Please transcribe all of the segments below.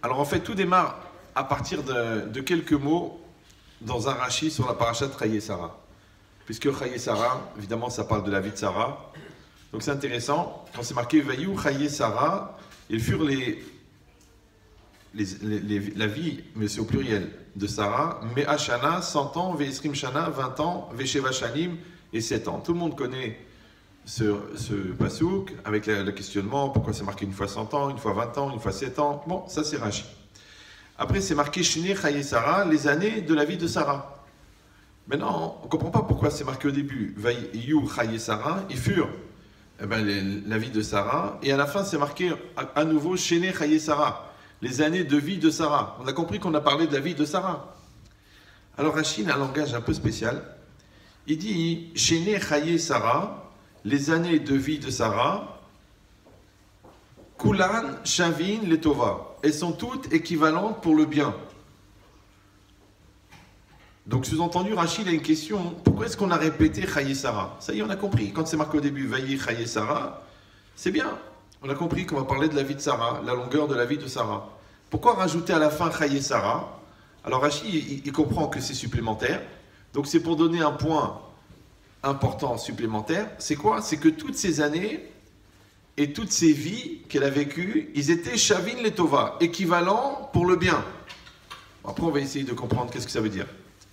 Alors en fait, tout démarre à partir de quelques mots dans un Rashi sur la paracha de Chaye Sarah. Puisque Chaye Sarah, évidemment, ça parle de la vie de Sarah. Donc c'est intéressant, quand c'est marqué Vayou Chaye Sarah, ils furent la vie, mais c'est au pluriel, de Sarah, mais Ashana, 100 ans, Ve'esrim Shana, 20 ans, Ve'sheva Shanim, et 7 ans. Tout le monde connaît ce pasouk, avec le questionnement, pourquoi c'est marqué une fois 100 ans, une fois 20 ans, une fois 7 ans. Bon, ça c'est Rashi. Après c'est marqué Shne Chaye Sarah, les années de la vie de Sarah. Maintenant, on ne comprend pas pourquoi c'est marqué au début, Vayou Chaye Sarah, ils furent la vie de Sarah, et à la fin c'est marqué à nouveau Shne Chaye Sarah, les années de vie de Sarah. On a compris qu'on a parlé de la vie de Sarah. Alors Rashi a un langage un peu spécial. Il dit Shene Chaye Sarah, les années de vie de Sarah, Kulan Shavin Letova. Elles sont toutes équivalentes pour le bien. Donc sous-entendu, Rashi a une question. Pourquoi est-ce qu'on a répété Chaye Sarah? Ça y est, on a compris. Quand c'est marqué au début Vayi Chaye Sarah, c'est bien. On a compris qu'on va parler de la vie de Sarah, la longueur de la vie de Sarah. Pourquoi rajouter à la fin Chaye Sarah? Alors Rashi, il comprend que c'est supplémentaire. Donc c'est pour donner un point important supplémentaire. C'est quoi? C'est que toutes ces années et toutes ces vies qu'elle a vécues, ils étaient Shavin Letova, équivalents pour le bien. Après, on va essayer de comprendre qu'est-ce que ça veut dire.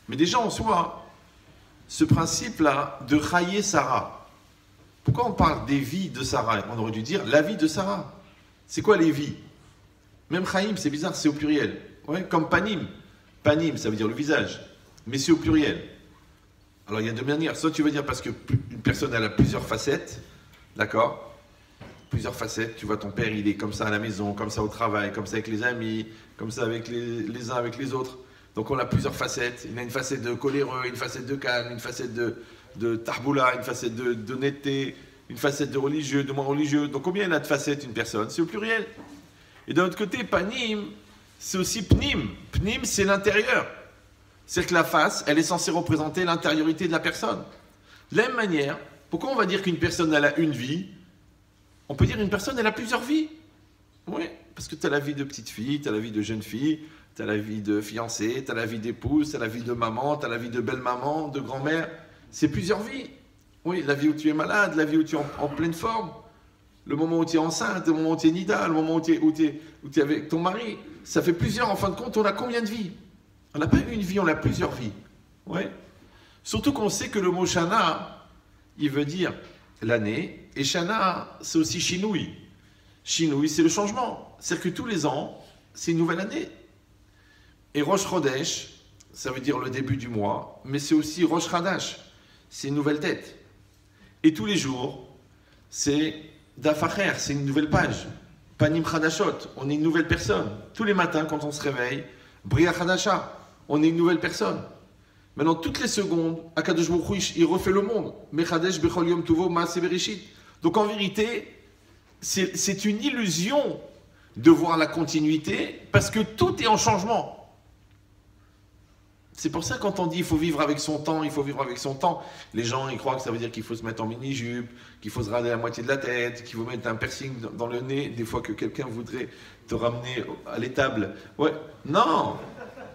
Mais déjà, en soi, ce principe-là de Chaye Sarah, pourquoi on parle des vies de Sarah? On aurait dû dire la vie de Sarah. C'est quoi les vies? Même Chaim, c'est bizarre, c'est au pluriel. Ouais, comme Panim. Panim, ça veut dire le visage. Mais c'est au pluriel. Alors il y a deux manières. Soit tu veux dire parce qu'une personne elle a plusieurs facettes. D'accord? Plusieurs facettes. Tu vois, ton père, il est comme ça à la maison, comme ça au travail, comme ça avec les amis, comme ça avec les uns avec les autres. Donc on a plusieurs facettes. Il a une facette de coléreux, une facette de calme, une facette de tarboula, une facette d'honnêteté, une facette de religieux, de moins religieux. Donc combien il a de facettes une personne? C'est au pluriel. Et d'un autre côté, panim, c'est aussi pnim. Pnim, c'est l'intérieur. C'est que la face, elle est censée représenter l'intériorité de la personne. De la même manière, pourquoi on va dire qu'une personne elle a une vie? On peut dire qu'une personne elle a plusieurs vies. Oui, parce que tu as la vie de petite fille, tu as la vie de jeune fille, tu as la vie de fiancée, tu as la vie d'épouse, tu as la vie de maman, tu as la vie de belle-maman, de grand-mère. C'est plusieurs vies. Oui, la vie où tu es malade, la vie où tu es en pleine forme, le moment où tu es enceinte, le moment où tu es nida, le moment où tu es avec ton mari. Ça fait plusieurs, en fin de compte, on a combien de vies? On n'a pas une vie, on a plusieurs vies. Ouais. Surtout qu'on sait que le mot Shana, il veut dire l'année, et Shana, c'est aussi Shinoui. Shinoui, c'est le changement. C'est-à-dire que tous les ans, c'est une nouvelle année. Et Rosh Chodesh, ça veut dire le début du mois, mais c'est aussi Rosh Hadash, c'est une nouvelle tête. Et tous les jours, c'est Dafacher, c'est une nouvelle page. Panim Chadashot, on est une nouvelle personne. Tous les matins, quand on se réveille, Bria Chadasha, on est une nouvelle personne. Maintenant, toutes les secondes, Akadosh Baruch Hu, il refait le monde. Mechadesh Bechol Yom Tuvo Maaseh Bereshit. Donc en vérité, c'est une illusion de voir la continuité parce que tout est en changement. C'est pour ça quand on dit il faut vivre avec son temps, il faut vivre avec son temps, les gens ils croient que ça veut dire qu'il faut se mettre en mini-jupe, qu'il faut se raser la moitié de la tête, qu'il faut mettre un piercing dans le nez, des fois que quelqu'un voudrait te ramener à l'étable. Ouais, non,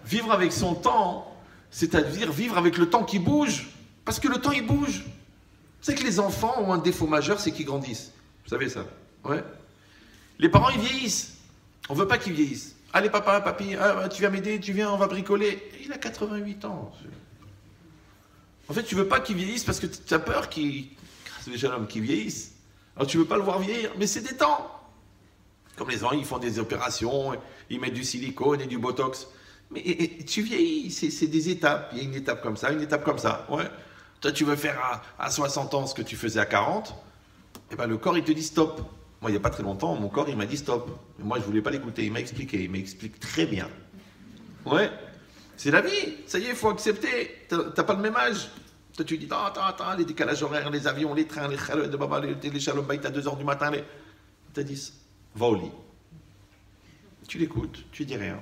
vivre avec son temps, c'est-à-dire vivre avec le temps qui bouge, parce que le temps il bouge. Vous savez que les enfants ont un défaut majeur, c'est qu'ils grandissent. Vous savez ça? Ouais. Les parents ils vieillissent, on ne veut pas qu'ils vieillissent. Allez papa, papi, tu viens m'aider, tu viens, on va bricoler. Il a 88 ans. En fait, tu veux pas qu'il vieillisse parce que tu as peur qu'il vieillisse. Alors tu veux pas le voir vieillir, mais c'est des temps. Comme les gens, ils font des opérations, ils mettent du silicone et du botox. Mais tu vieillis, c'est des étapes. Il y a une étape comme ça, une étape comme ça. Ouais. Toi, tu veux faire à 60 ans ce que tu faisais à 40, et ben le corps, il te dit stop. Moi, il n'y a pas très longtemps, mon corps, il m'a dit stop. Mais moi, je ne voulais pas l'écouter. Il m'explique très bien. Ouais, c'est la vie. Ça y est, il faut accepter. Tu n'as pas le même âge. Toi, tu dis, attends, les décalages horaires, les avions, les trains, les chalets de baba, les shalom bayt à 2 h du matin. Il t'a dit, va au lit. Tu l'écoutes, tu dis rien.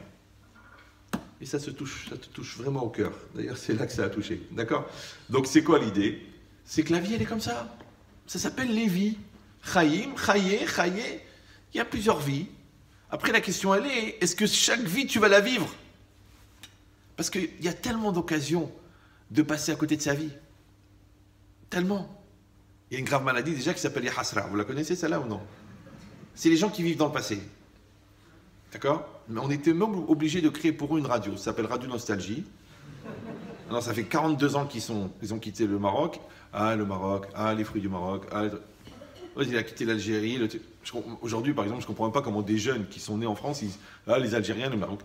Et ça te touche vraiment au cœur. D'ailleurs, c'est là que ça a touché. D'accord? Donc, c'est quoi l'idée? C'est que la vie, elle est comme ça. Ça s'appelle les vies. Chaim, Chaye, il y a plusieurs vies. Après, la question, elle est-ce que chaque vie, tu vas la vivre? Parce qu'il y a tellement d'occasions de passer à côté de sa vie. Tellement. Il y a une grave maladie déjà qui s'appelle Yahasra. Vous la connaissez celle-là ou non? C'est les gens qui vivent dans le passé. D'accord? Mais on était même obligé de créer pour eux une radio. Ça s'appelle Radio Nostalgie. Alors ça fait 42 ans ils ont quitté le Maroc. Ah, le Maroc. Ah, les fruits du Maroc. Ah, il a quitté l'Algérie. Aujourd'hui, par exemple, je ne comprends pas comment des jeunes qui sont nés en France, ah, les Algériens, le Maroc.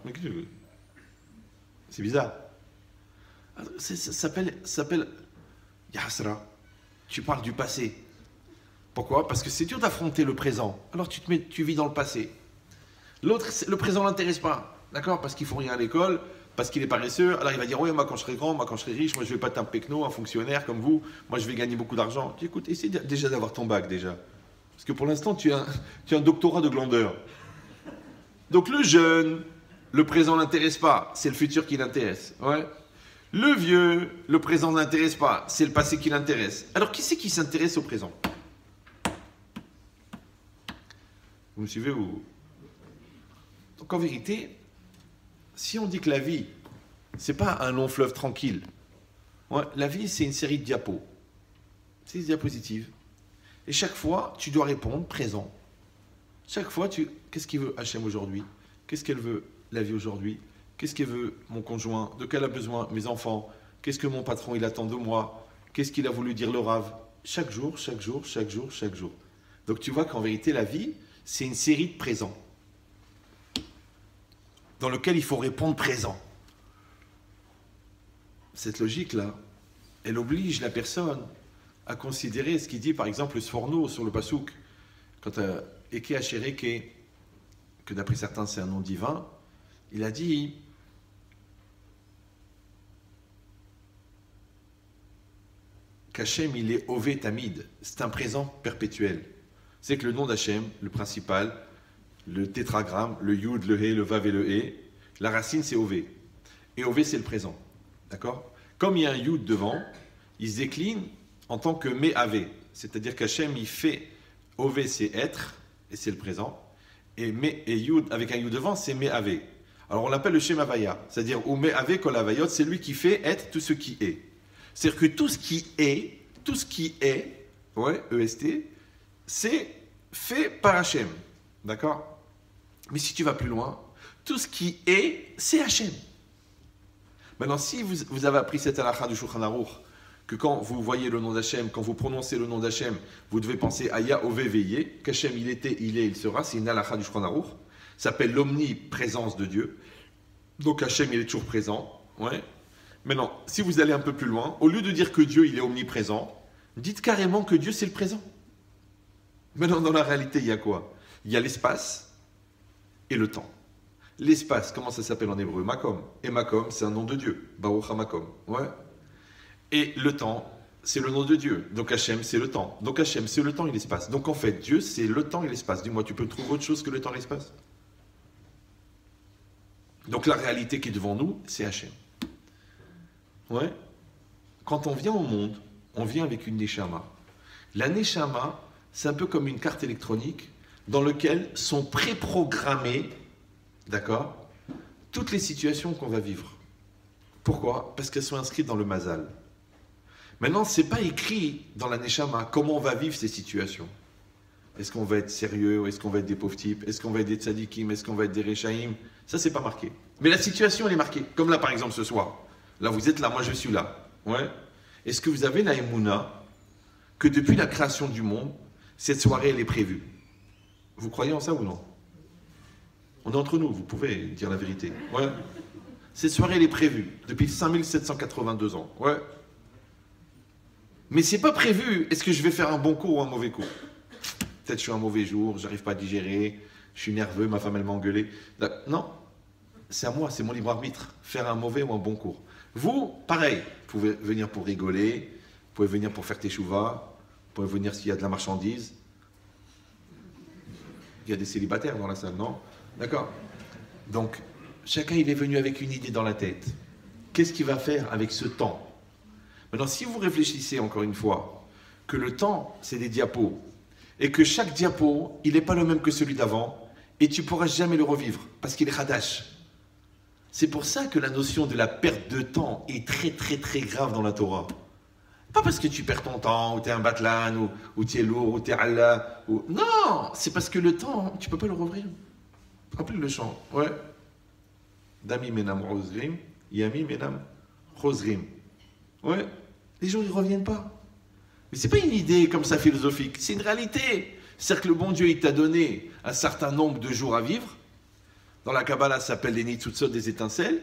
C'est bizarre. Ça s'appelle Yahasra. Tu parles du passé. Pourquoi? Parce que c'est dur d'affronter le présent. Alors tu vis dans le passé. L'autre, le présent ne l'intéresse pas. D'accord? Parce qu'il ne faut rien à l'école, parce qu'il est paresseux. Alors il va dire, oui, moi quand je serai grand, moi quand je serai riche, moi je ne vais pas être un pecno, un fonctionnaire comme vous. Moi je vais gagner beaucoup d'argent. Écoute, essaie déjà d'avoir ton bac déjà. Parce que pour l'instant, tu as un doctorat de glandeur. Donc le jeune, le présent ne l'intéresse pas. C'est le futur qui l'intéresse. Ouais. Le vieux, le présent ne l'intéresse pas, c'est le passé qui l'intéresse. Alors qui c'est qui s'intéresse au présent? Vous me suivez ou? Donc en vérité, si on dit que la vie, c'est pas un long fleuve tranquille, ouais, la vie c'est une série de diapos, c'est des diapositives. Et chaque fois, tu dois répondre présent. Chaque fois, qu'est-ce qu'il veut Hachem aujourd'hui? Qu'est-ce qu'elle veut la vie aujourd'hui? Qu'est-ce qu'elle veut mon conjoint? De quel a besoin mes enfants? Qu'est-ce que mon patron il attend de moi? Qu'est-ce qu'il a voulu dire le Rav? Chaque jour, chaque jour, chaque jour, chaque jour. Donc tu vois qu'en vérité, la vie, c'est une série de présents dans lequel il faut répondre présent. Cette logique-là, elle oblige la personne à considérer ce qu'il dit, par exemple, le Sforno sur le Passouk, quand Eke Ashereke, que d'après certains c'est un nom divin, il a dit qu'Hachem, il est Ové Tamid, c'est un présent perpétuel. C'est que le nom d'Hachem, le principal, le tétragramme, le Yud, le He, le Vav et le He, la racine c'est Ové. Et Ové c'est le présent. D'accord? Comme il y a un Yud devant, il se décline en tant que Me'ave. C'est-à-dire qu'Hachem, il fait Ové c'est être, et c'est le présent. Et Yud, avec un Yud devant, c'est Me'ave. Alors on l'appelle le Shem Havaya. C'est-à-dire, ou Me'ave Kol Havayot, c'est lui qui fait être tout ce qui est. C'est-à-dire que tout ce qui est, ouais, EST, c'est fait par Hachem. D'accord? Mais si tu vas plus loin, tout ce qui est, c'est Hachem. Maintenant, si vous avez appris cette halakha du Shulchan Aruch, que quand vous voyez le nom d'Hachem, quand vous prononcez le nom d'Hachem, vous devez penser à Yahové Veillé, qu'Hachem il était, il est, il sera, c'est une halakha du Shulchan Aruch, ça s'appelle l'omniprésence de Dieu. Donc Hachem il est toujours présent. Ouais. Maintenant, si vous allez un peu plus loin, au lieu de dire que Dieu il est omniprésent, dites carrément que Dieu c'est le présent. Maintenant, dans la réalité, il y a quoi? Il y a l'espace et le temps. L'espace, comment ça s'appelle en hébreu? Makom. Et Makom, c'est un nom de Dieu. Baruch HaMakom. Ouais. Et le temps, c'est le nom de Dieu. Donc Hachem, c'est le temps. Donc Hachem, c'est le temps et l'espace. Donc en fait, Dieu, c'est le temps et l'espace. Dis-moi, tu peux trouver autre chose que le temps et l'espace? Donc la réalité qui est devant nous, c'est Hachem. Ouais. Quand on vient au monde, on vient avec une Neshama. La Neshama, c'est un peu comme une carte électronique dans laquelle sont préprogrammées, d'accord, toutes les situations qu'on va vivre. Pourquoi? Parce qu'elles sont inscrites dans le Mazal. Maintenant, ce n'est pas écrit dans la Neshama comment on va vivre ces situations. Est-ce qu'on va être sérieux? Est-ce qu'on va être des pauvres types? Est-ce qu'on va être des tzadikim? Est-ce qu'on va être des rechaïm? Ça, c'est pas marqué. Mais la situation, elle est marquée. Comme là, par exemple, ce soir. Là, vous êtes là, moi, je suis là. Ouais. Est-ce que vous avez la Emouna que depuis la création du monde, cette soirée, elle est prévue? Vous croyez en ça ou non? On est entre nous, vous pouvez dire la vérité. Ouais. Cette soirée, elle est prévue depuis 5782 ans. Ouais. Mais c'est pas prévu. Est-ce que je vais faire un bon coup ou un mauvais coup? Peut-être je suis un mauvais jour, j'arrive pas à digérer, je suis nerveux, ma femme elle m'a engueulé. Non, c'est à moi, c'est mon libre arbitre. Faire un mauvais ou un bon cours. Vous, pareil, vous pouvez venir pour rigoler, vous pouvez venir pour faire teshuva, vous pouvez venir s'il y a de la marchandise. Il y a des célibataires dans la salle, non? D'accord? Donc, chacun il est venu avec une idée dans la tête. Qu'est-ce qu'il va faire avec ce temps? Maintenant, si vous réfléchissez encore une fois, que le temps, c'est des diapos, et que chaque diapo, il n'est pas le même que celui d'avant, et tu ne pourras jamais le revivre, parce qu'il est Hadash. C'est pour ça que la notion de la perte de temps est très très très grave dans la Torah. Pas parce que tu perds ton temps, ou tu es un batlan, ou tu es lourd, ou tu es Allah. Non, c'est parce que le temps, tu ne peux pas le revivre. Rappelez le chant, ouais. Dami menam rosrim, yami menam rosrim. Ouais, les gens ne reviennent pas. Mais ce n'est pas une idée comme ça philosophique, c'est une réalité. C'est-à-dire que le bon Dieu, il t'a donné un certain nombre de jours à vivre. Dans la Kabbalah, ça s'appelle les Nitzutzot, des étincelles.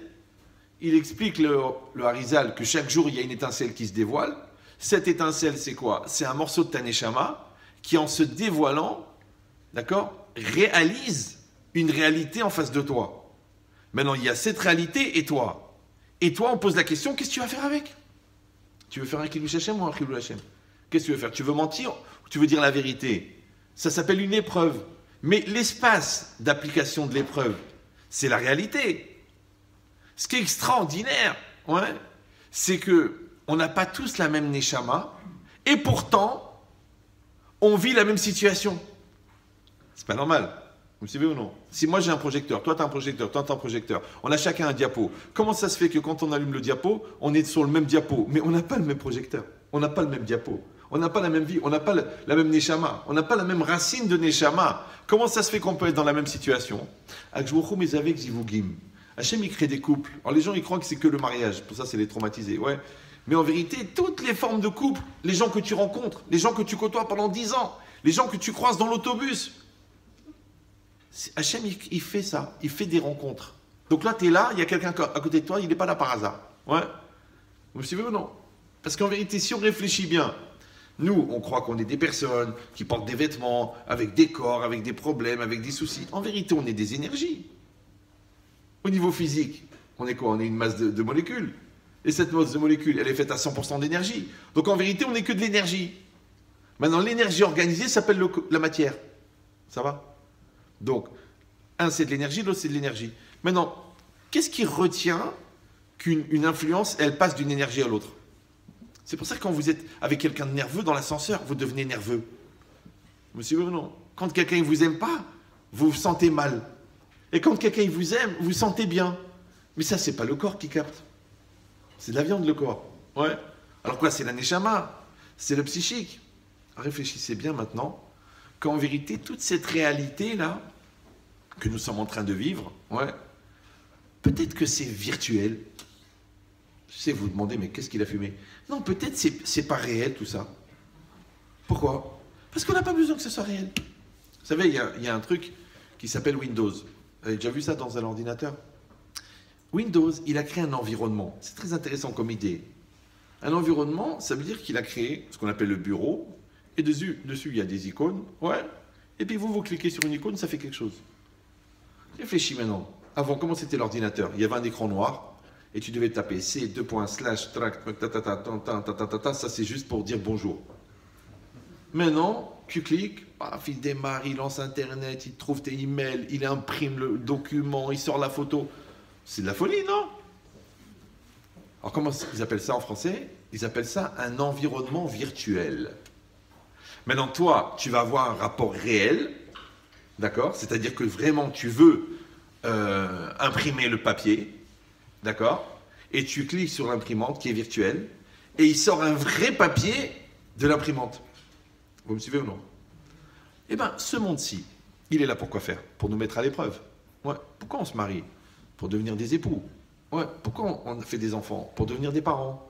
Il explique le Harizal que chaque jour, il y a une étincelle qui se dévoile. Cette étincelle, c'est quoi? C'est un morceau de ta Neshama qui, en se dévoilant, d'accord, réalise une réalité en face de toi. Maintenant, il y a cette réalité et toi. Et toi, on pose la question, qu'est-ce que tu vas faire avec? Tu veux faire un Kiddush Hashem ou un Chilul Hashem? Qu'est-ce que tu veux faire? Tu veux mentir ou tu veux dire la vérité? Ça s'appelle une épreuve. Mais l'espace d'application de l'épreuve, c'est la réalité. Ce qui est extraordinaire, ouais, c'est que on n'a pas tous la même Neshama, et pourtant, on vit la même situation. C'est pas normal. Vous me suivez ou non? Si moi j'ai un projecteur, toi tu as un projecteur, toi tu as un projecteur, on a chacun un diapo. Comment ça se fait que quand on allume le diapo, on est sur le même diapo, mais on n'a pas le même projecteur, on n'a pas le même diapo, on n'a pas la même vie, on n'a pas la même Neshama, on n'a pas la même racine de Neshama. Comment ça se fait qu'on peut être dans la même situation? Akjouchou mais avec Zivugim. Hachem il crée des couples. Alors les gens ils croient que c'est que le mariage, pour ça c'est les traumatisés, ouais. Mais en vérité, toutes les formes de couple, les gens que tu rencontres, les gens que tu côtoies pendant 10 ans, les gens que tu croises dans l'autobus, Hachem, il fait ça, il fait des rencontres. Donc là, tu es là, il y a quelqu'un à côté de toi, il n'est pas là par hasard. Ouais. Vous me suivez ou non? Parce qu'en vérité, si on réfléchit bien, nous, on croit qu'on est des personnes qui portent des vêtements, avec des corps, avec des problèmes, avec des soucis. En vérité, on est des énergies. Au niveau physique, on est quoi? On est une masse de molécules. Et cette masse de molécules, elle est faite à 100% d'énergie. Donc en vérité, on n'est que de l'énergie. Maintenant, l'énergie organisée s'appelle la matière. Ça va? Donc, un c'est de l'énergie, l'autre c'est de l'énergie. Maintenant, qu'est-ce qui retient qu'une influence, elle passe d'une énergie à l'autre? C'est pour ça que quand vous êtes avec quelqu'un de nerveux dans l'ascenseur, vous devenez nerveux. Vous me suivez ou non? Quand quelqu'un ne vous aime pas, vous vous sentez mal. Et quand quelqu'un vous aime, vous vous sentez bien. Mais ça, c'est pas le corps qui capte. C'est de la viande, le corps. Ouais. Alors quoi, c'est la neshama, c'est le psychique. Réfléchissez bien maintenant qu'en vérité, toute cette réalité-là que nous sommes en train de vivre, ouais, peut-être que c'est virtuel. Je sais, vous vous demandez, mais qu'est-ce qu'il a fumé? Non, peut-être c'est pas réel tout ça. Pourquoi? Parce qu'on n'a pas besoin que ce soit réel. Vous savez, il y a un truc qui s'appelle Windows. Vous avez déjà vu ça dans un ordinateur? Windows, il a créé un environnement. C'est très intéressant comme idée. Un environnement, ça veut dire qu'il a créé ce qu'on appelle le bureau, et dessus, il y a des icônes, ouais, et puis vous cliquez sur une icône, ça fait quelque chose. Réfléchis maintenant. Avant, comment c'était l'ordinateur? Il y avait un écran noir, et tu devais taper C, ça c'est juste pour dire bonjour. Maintenant, tu cliques, paf, il démarre, il lance Internet, il trouve tes emails, il imprime le document, il sort la photo. C'est de la folie, non? Alors comment ils appellent ça en français? Ils appellent ça un environnement virtuel. Maintenant, toi, tu vas avoir un rapport réel, d'accord? C'est-à-dire que vraiment, tu veux imprimer le papier, d'accord? Et tu cliques sur l'imprimante qui est virtuelle, et il sort un vrai papier de l'imprimante. Vous me suivez ou non? Eh bien, ce monde-ci, il est là pour quoi faire? Pour nous mettre à l'épreuve. Ouais. Pourquoi on se marie? Pour devenir des époux. Ouais. Pourquoi on fait des enfants? Pour devenir des parents.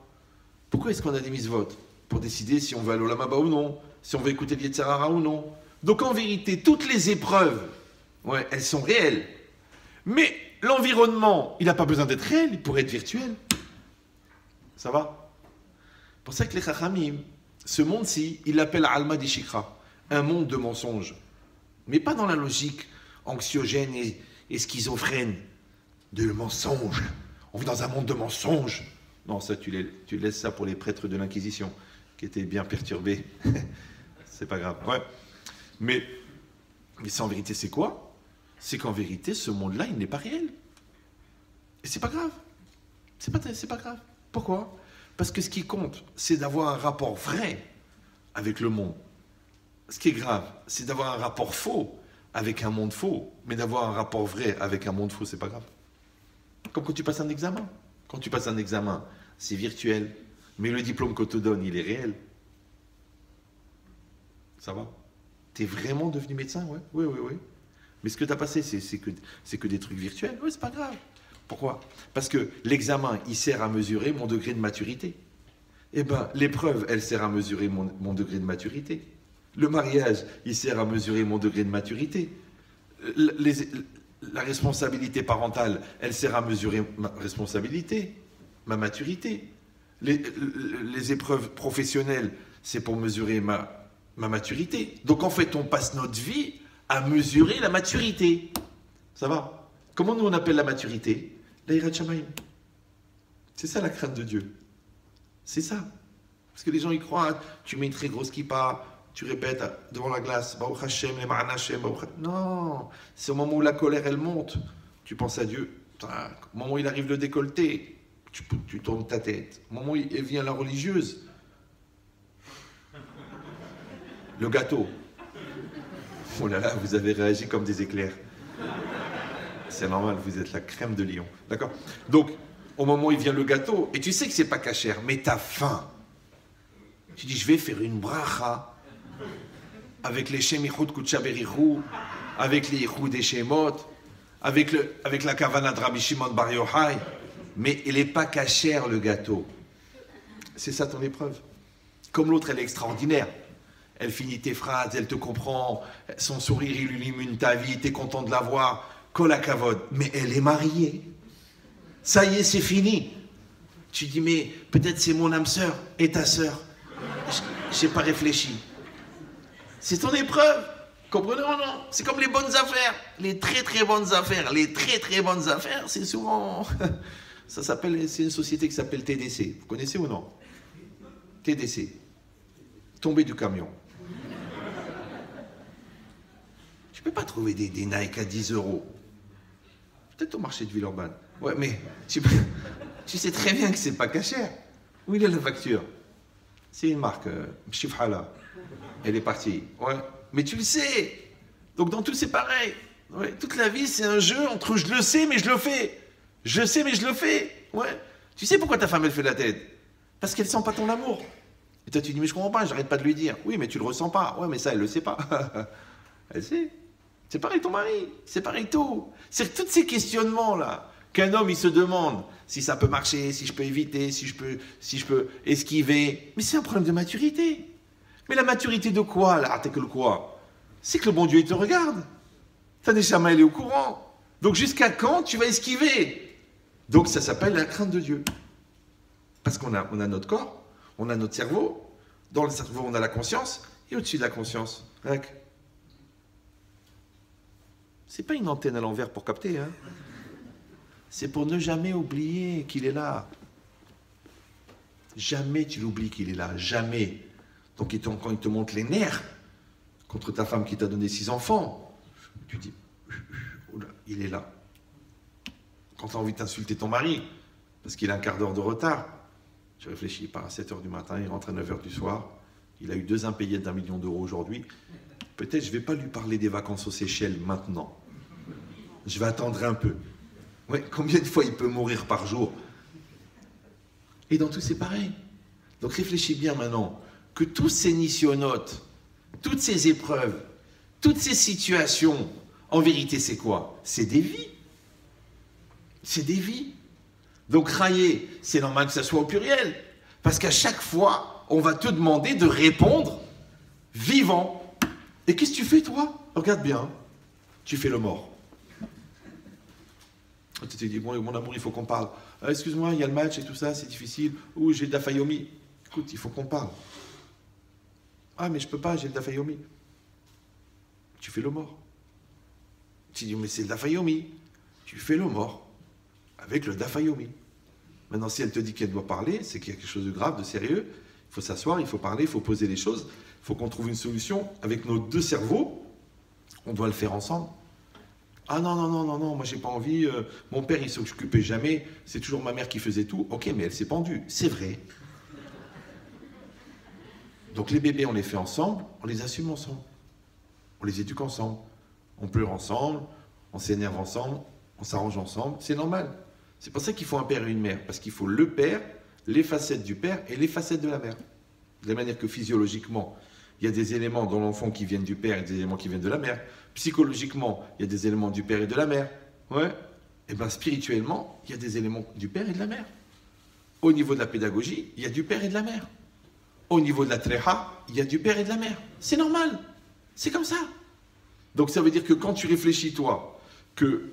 Pourquoi est-ce qu'on a des mises-votes? Pour décider si on veut aller au Lamaba ou non, si on veut écouter le Yetzer Hara ou non. Donc en vérité, toutes les épreuves, ouais, elles sont réelles. Mais l'environnement, il n'a pas besoin d'être réel, il pourrait être virtuel. Ça va? C'est pour ça que les Chachamim, ce monde-ci, ils l'appellent Alma Dishikra, un monde de mensonges. Mais pas dans la logique anxiogène et schizophrène de mensonge. On vit dans un monde de mensonges. Non, ça, tu laisses ça pour les prêtres de l'Inquisition, qui étaient bien perturbés. C'est pas grave. Ouais. Mais ça, en vérité, c'est quoi? C'est qu'en vérité, ce monde-là, il n'est pas réel. Et c'est pas grave. C'est pas grave. Pourquoi? Parce que ce qui compte, c'est d'avoir un rapport vrai avec le monde. Ce qui est grave, c'est d'avoir un rapport faux avec un monde faux, mais d'avoir un rapport vrai avec un monde faux, c'est pas grave. Comme quand tu passes un examen. Quand tu passes un examen, c'est virtuel, mais le diplôme qu'on te donne, il est réel. Ça va? T'es vraiment devenu médecin, ouais? Oui, oui, oui. Mais ce que tu as passé, c'est que des trucs virtuels. Oui, c'est pas grave. Pourquoi? Parce que l'examen, il sert à mesurer mon degré de maturité. Eh bien, l'épreuve, elle sert à mesurer mon degré de maturité. Le mariage, il sert à mesurer mon degré de maturité. La responsabilité parentale, elle sert à mesurer ma responsabilité, ma maturité. Les épreuves professionnelles, c'est pour mesurer ma maturité. Donc en fait, on passe notre vie à mesurer la maturité. Ça va? Comment nous on appelle la maturité? La Hirat Shamayim. C'est ça la crainte de Dieu. C'est ça. Parce que les gens y croient, tu mets une très grosse kippa, tu répètes devant la glace, Baruch Hashem, les Ma'an Hashem, Baruch Hashem. Non, c'est au moment où la colère elle monte, tu penses à Dieu. Au moment où il arrive le décolleté, tu tournes ta tête. Au moment où il vient la religieuse, le gâteau. Oh là là, vous avez réagi comme des éclairs. C'est normal, vous êtes la crème de Lyon. D'accord? Donc, au moment où il vient le gâteau, et tu sais que c'est pas cachère, mais t'as faim. Tu dis, je vais faire une bracha avec les Shem Yichud Kudsha Berichou, avec les Yichud des Shemot, avec la Kavana de Rabbi Shimon Bar Yochai, mais il n'est pas cachère le gâteau. C'est ça ton épreuve. Comme l'autre, elle est extraordinaire. Elle finit tes phrases, elle te comprend, son sourire il illumine ta vie, tu es content de la voir, kol hakavod. Mais elle est mariée. Ça y est, c'est fini. Tu dis, mais peut-être c'est mon âme sœur et ta sœur. Je n'ai pas réfléchi. C'est ton épreuve. Comprenez ou non? C'est comme les bonnes affaires. Les très très bonnes affaires. Les très très bonnes affaires, c'est souvent... Ça s'appelle, c'est une société qui s'appelle TDC. Vous connaissez ou non? TDC. Tomber du camion. Tu peux pas trouver des Nike à 10 €. Peut-être au marché de Villeurbanne. Ouais, mais tu sais très bien que c'est pas cachère. Où il est la facture? C'est une marque, Mshifhala. Elle est partie. Ouais. Mais tu le sais. Donc dans tout, c'est pareil. Ouais. Toute la vie, c'est un jeu entre je le sais, mais je le fais. Je sais, mais je le fais. Ouais. Tu sais pourquoi ta femme, elle fait la tête? Parce qu'elle sent pas ton amour. Et toi, tu dis, mais je comprends pas, j'arrête pas de lui dire. Oui, mais tu le ressens pas. Ouais, mais ça, elle le sait pas. Elle sait. C'est pareil ton mari. C'est pareil tout. C'est tous ces questionnements-là qu'un homme, il se demande si ça peut marcher, si je peux éviter, si je peux esquiver. Mais c'est un problème de maturité. Mais la maturité de quoi, là? T'es que le quoi? C'est que le bon Dieu, il te regarde. Ta neshama, elle est au courant. Donc jusqu'à quand tu vas esquiver? Donc ça s'appelle la crainte de Dieu. Parce qu'on a notre corps, on a notre cerveau. Dans le cerveau, on a la conscience. Et au-dessus de la conscience, c'est pas une antenne à l'envers pour capter, hein. C'est pour ne jamais oublier qu'il est là. Jamais tu l'oublies qu'il est là, jamais. Donc quand il te montre les nerfs contre ta femme qui t'a donné 6 enfants, tu dis, oula, il est là. Quand tu as envie d'insulter ton mari, parce qu'il a un quart d'heure de retard, tu réfléchis, il part à 7 h du matin, il rentre à 9 h du soir, il a eu 2 impayés d'1 million d'euros aujourd'hui. Peut-être je ne vais pas lui parler des vacances aux Seychelles maintenant. Je vais attendre un peu. Ouais, combien de fois il peut mourir par jour? Et dans tout, c'est pareil. Donc réfléchis bien maintenant, que tous ces nisyonotes, toutes ces épreuves, toutes ces situations, en vérité, c'est quoi? C'est des vies. C'est des vies. Donc railler, c'est normal que ça soit au pluriel. Parce qu'à chaque fois, on va te demander de répondre vivant. Et qu'est-ce que tu fais, toi? Regarde bien. Tu fais le mort. Tu te dis, bon, mon amour, il faut qu'on parle. Excuse-moi, il y a le match et tout ça, c'est difficile. Ou j'ai le dafayomi. Écoute, il faut qu'on parle. Ah, mais je peux pas, j'ai le dafayomi. Tu fais le mort. Tu dis, mais c'est le dafayomi. Tu fais le mort avec le dafayomi. Maintenant, si elle te dit qu'elle doit parler, c'est qu'il y a quelque chose de grave, de sérieux. Il faut s'asseoir, il faut parler, il faut poser les choses. Il faut qu'on trouve une solution avec nos 2 cerveaux. On doit le faire ensemble. Ah non, non, non, non, non, moi j'ai pas envie. Mon père, il s'occupait jamais. C'est toujours ma mère qui faisait tout. Ok, mais elle s'est pendue. C'est vrai. Donc les bébés, on les fait ensemble, on les assume ensemble. On les éduque ensemble. On pleure ensemble, on s'énerve ensemble, on s'arrange ensemble, c'est normal. C'est pour ça qu'il faut un père et une mère, parce qu'il faut le père, les facettes du père et les facettes de la mère. De la manière que physiologiquement, il y a des éléments dans l'enfant qui viennent du père et des éléments qui viennent de la mère. Psychologiquement, il y a des éléments du père et de la mère. Ouais. Et bien spirituellement, il y a des éléments du père et de la mère. Au niveau de la pédagogie, il y a du père et de la mère. Au niveau de la tréha, il y a du père et de la mère. C'est normal. C'est comme ça. Donc ça veut dire que quand tu réfléchis, toi, que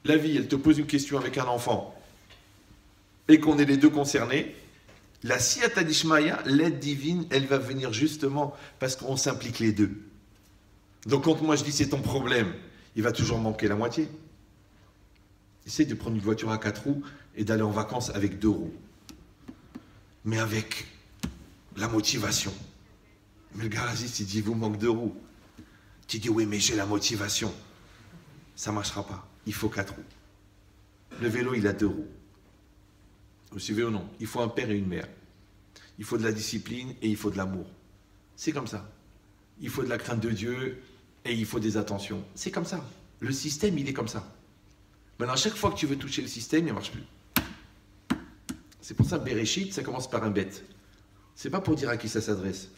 la vie, elle te pose une question avec un enfant et qu'on est les deux concernés, la siyata d'Ishmaïa, l'aide divine, elle va venir justement parce qu'on s'implique les deux. Donc quand moi je dis c'est ton problème, il va toujours manquer la moitié. Essaye de prendre une voiture à 4 roues et d'aller en vacances avec 2 roues. Mais avec la motivation. Mais le garagiste, il dit, il vous manque 2 roues. Tu dis, oui, mais j'ai la motivation. Ça ne marchera pas. Il faut 4 roues. Le vélo, il a 2 roues. Vous suivez ou non? Il faut un père et une mère. Il faut de la discipline et il faut de l'amour. C'est comme ça. Il faut de la crainte de Dieu et il faut des attentions. C'est comme ça. Le système, il est comme ça. Maintenant, à chaque fois que tu veux toucher le système, il ne marche plus. C'est pour ça que Bereshit, ça commence par un bête. C'est pas pour dire à qui ça s'adresse.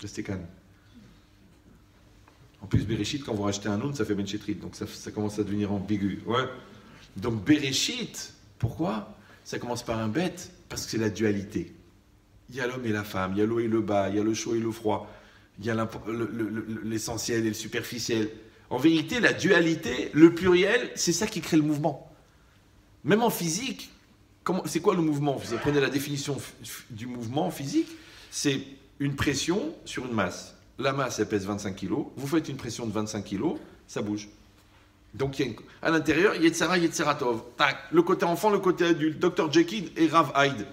Restez calme. En plus, Bereshit, quand vous rachetez un noun, ça fait Benchetrit. Donc ça commence à devenir ambigu. Ouais. Donc Bereshit, pourquoi? Ça commence par un bête, parce que c'est la dualité. Il y a l'homme et la femme, il y a l'eau et le bas, il y a le chaud et le froid, il y a l'essentiel et le superficiel. En vérité, la dualité, le pluriel, c'est ça qui crée le mouvement. Même en physique, c'est quoi le mouvement? Vous prenez la définition du mouvement physique, c'est une pression sur une masse. La masse, elle pèse 25 kg. Vous faites une pression de 25 kg, ça bouge. Donc, à l'intérieur, il y a Yetzara, Yetzeratov. Tac, le côté enfant, le côté adulte. Dr Jekyll et Rav Hyde.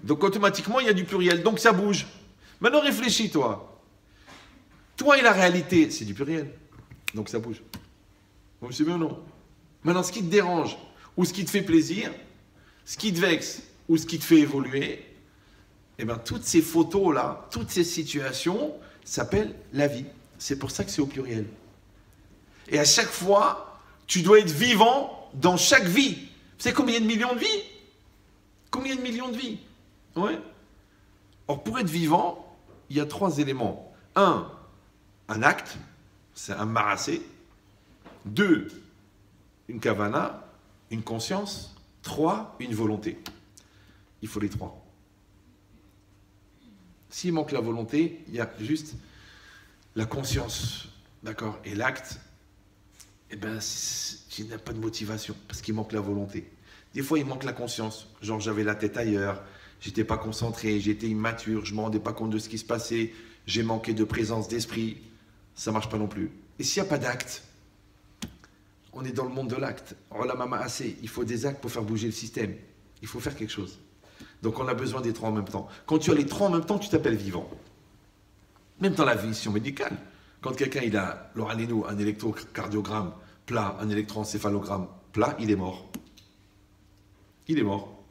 Donc, automatiquement, il y a du pluriel. Donc, ça bouge. Maintenant, réfléchis, toi. Toi et la réalité, c'est du pluriel. Donc, ça bouge. Vous me suivez ou non? Maintenant, ce qui te dérange, ou ce qui te fait plaisir, ce qui te vexe, ou ce qui te fait évoluer, eh bien, toutes ces photos-là, toutes ces situations s'appellent la vie. C'est pour ça que c'est au pluriel. Et à chaque fois, tu dois être vivant dans chaque vie. Vous savez combien de millions de vies? Combien de millions de vies? Ouais. Or, pour être vivant, il y a 3 éléments. 1, un acte, c'est un marassé. 2, une kavana, une conscience. 3, une volonté. Il faut les 3. S'il manque la volonté, il y a juste la conscience, d'accord? Et l'acte, eh bien, il n'y a pas de motivation, parce qu'il manque la volonté. Des fois, il manque la conscience. Genre, j'avais la tête ailleurs, j'étais pas concentré, j'étais immature, je ne me rendais pas compte de ce qui se passait, j'ai manqué de présence d'esprit. Ça ne marche pas non plus. Et s'il n'y a pas d'acte, on est dans le monde de l'acte. Oh la maman, assez, il faut des actes pour faire bouger le système. Il faut faire quelque chose. Donc on a besoin des 3 en même temps. Quand tu as les 3 en même temps, tu t'appelles vivant. Même dans la vision médicale. Quand quelqu'un il a, l'oralino, un électrocardiogramme plat, un électroencéphalogramme plat, il est mort. Il est mort.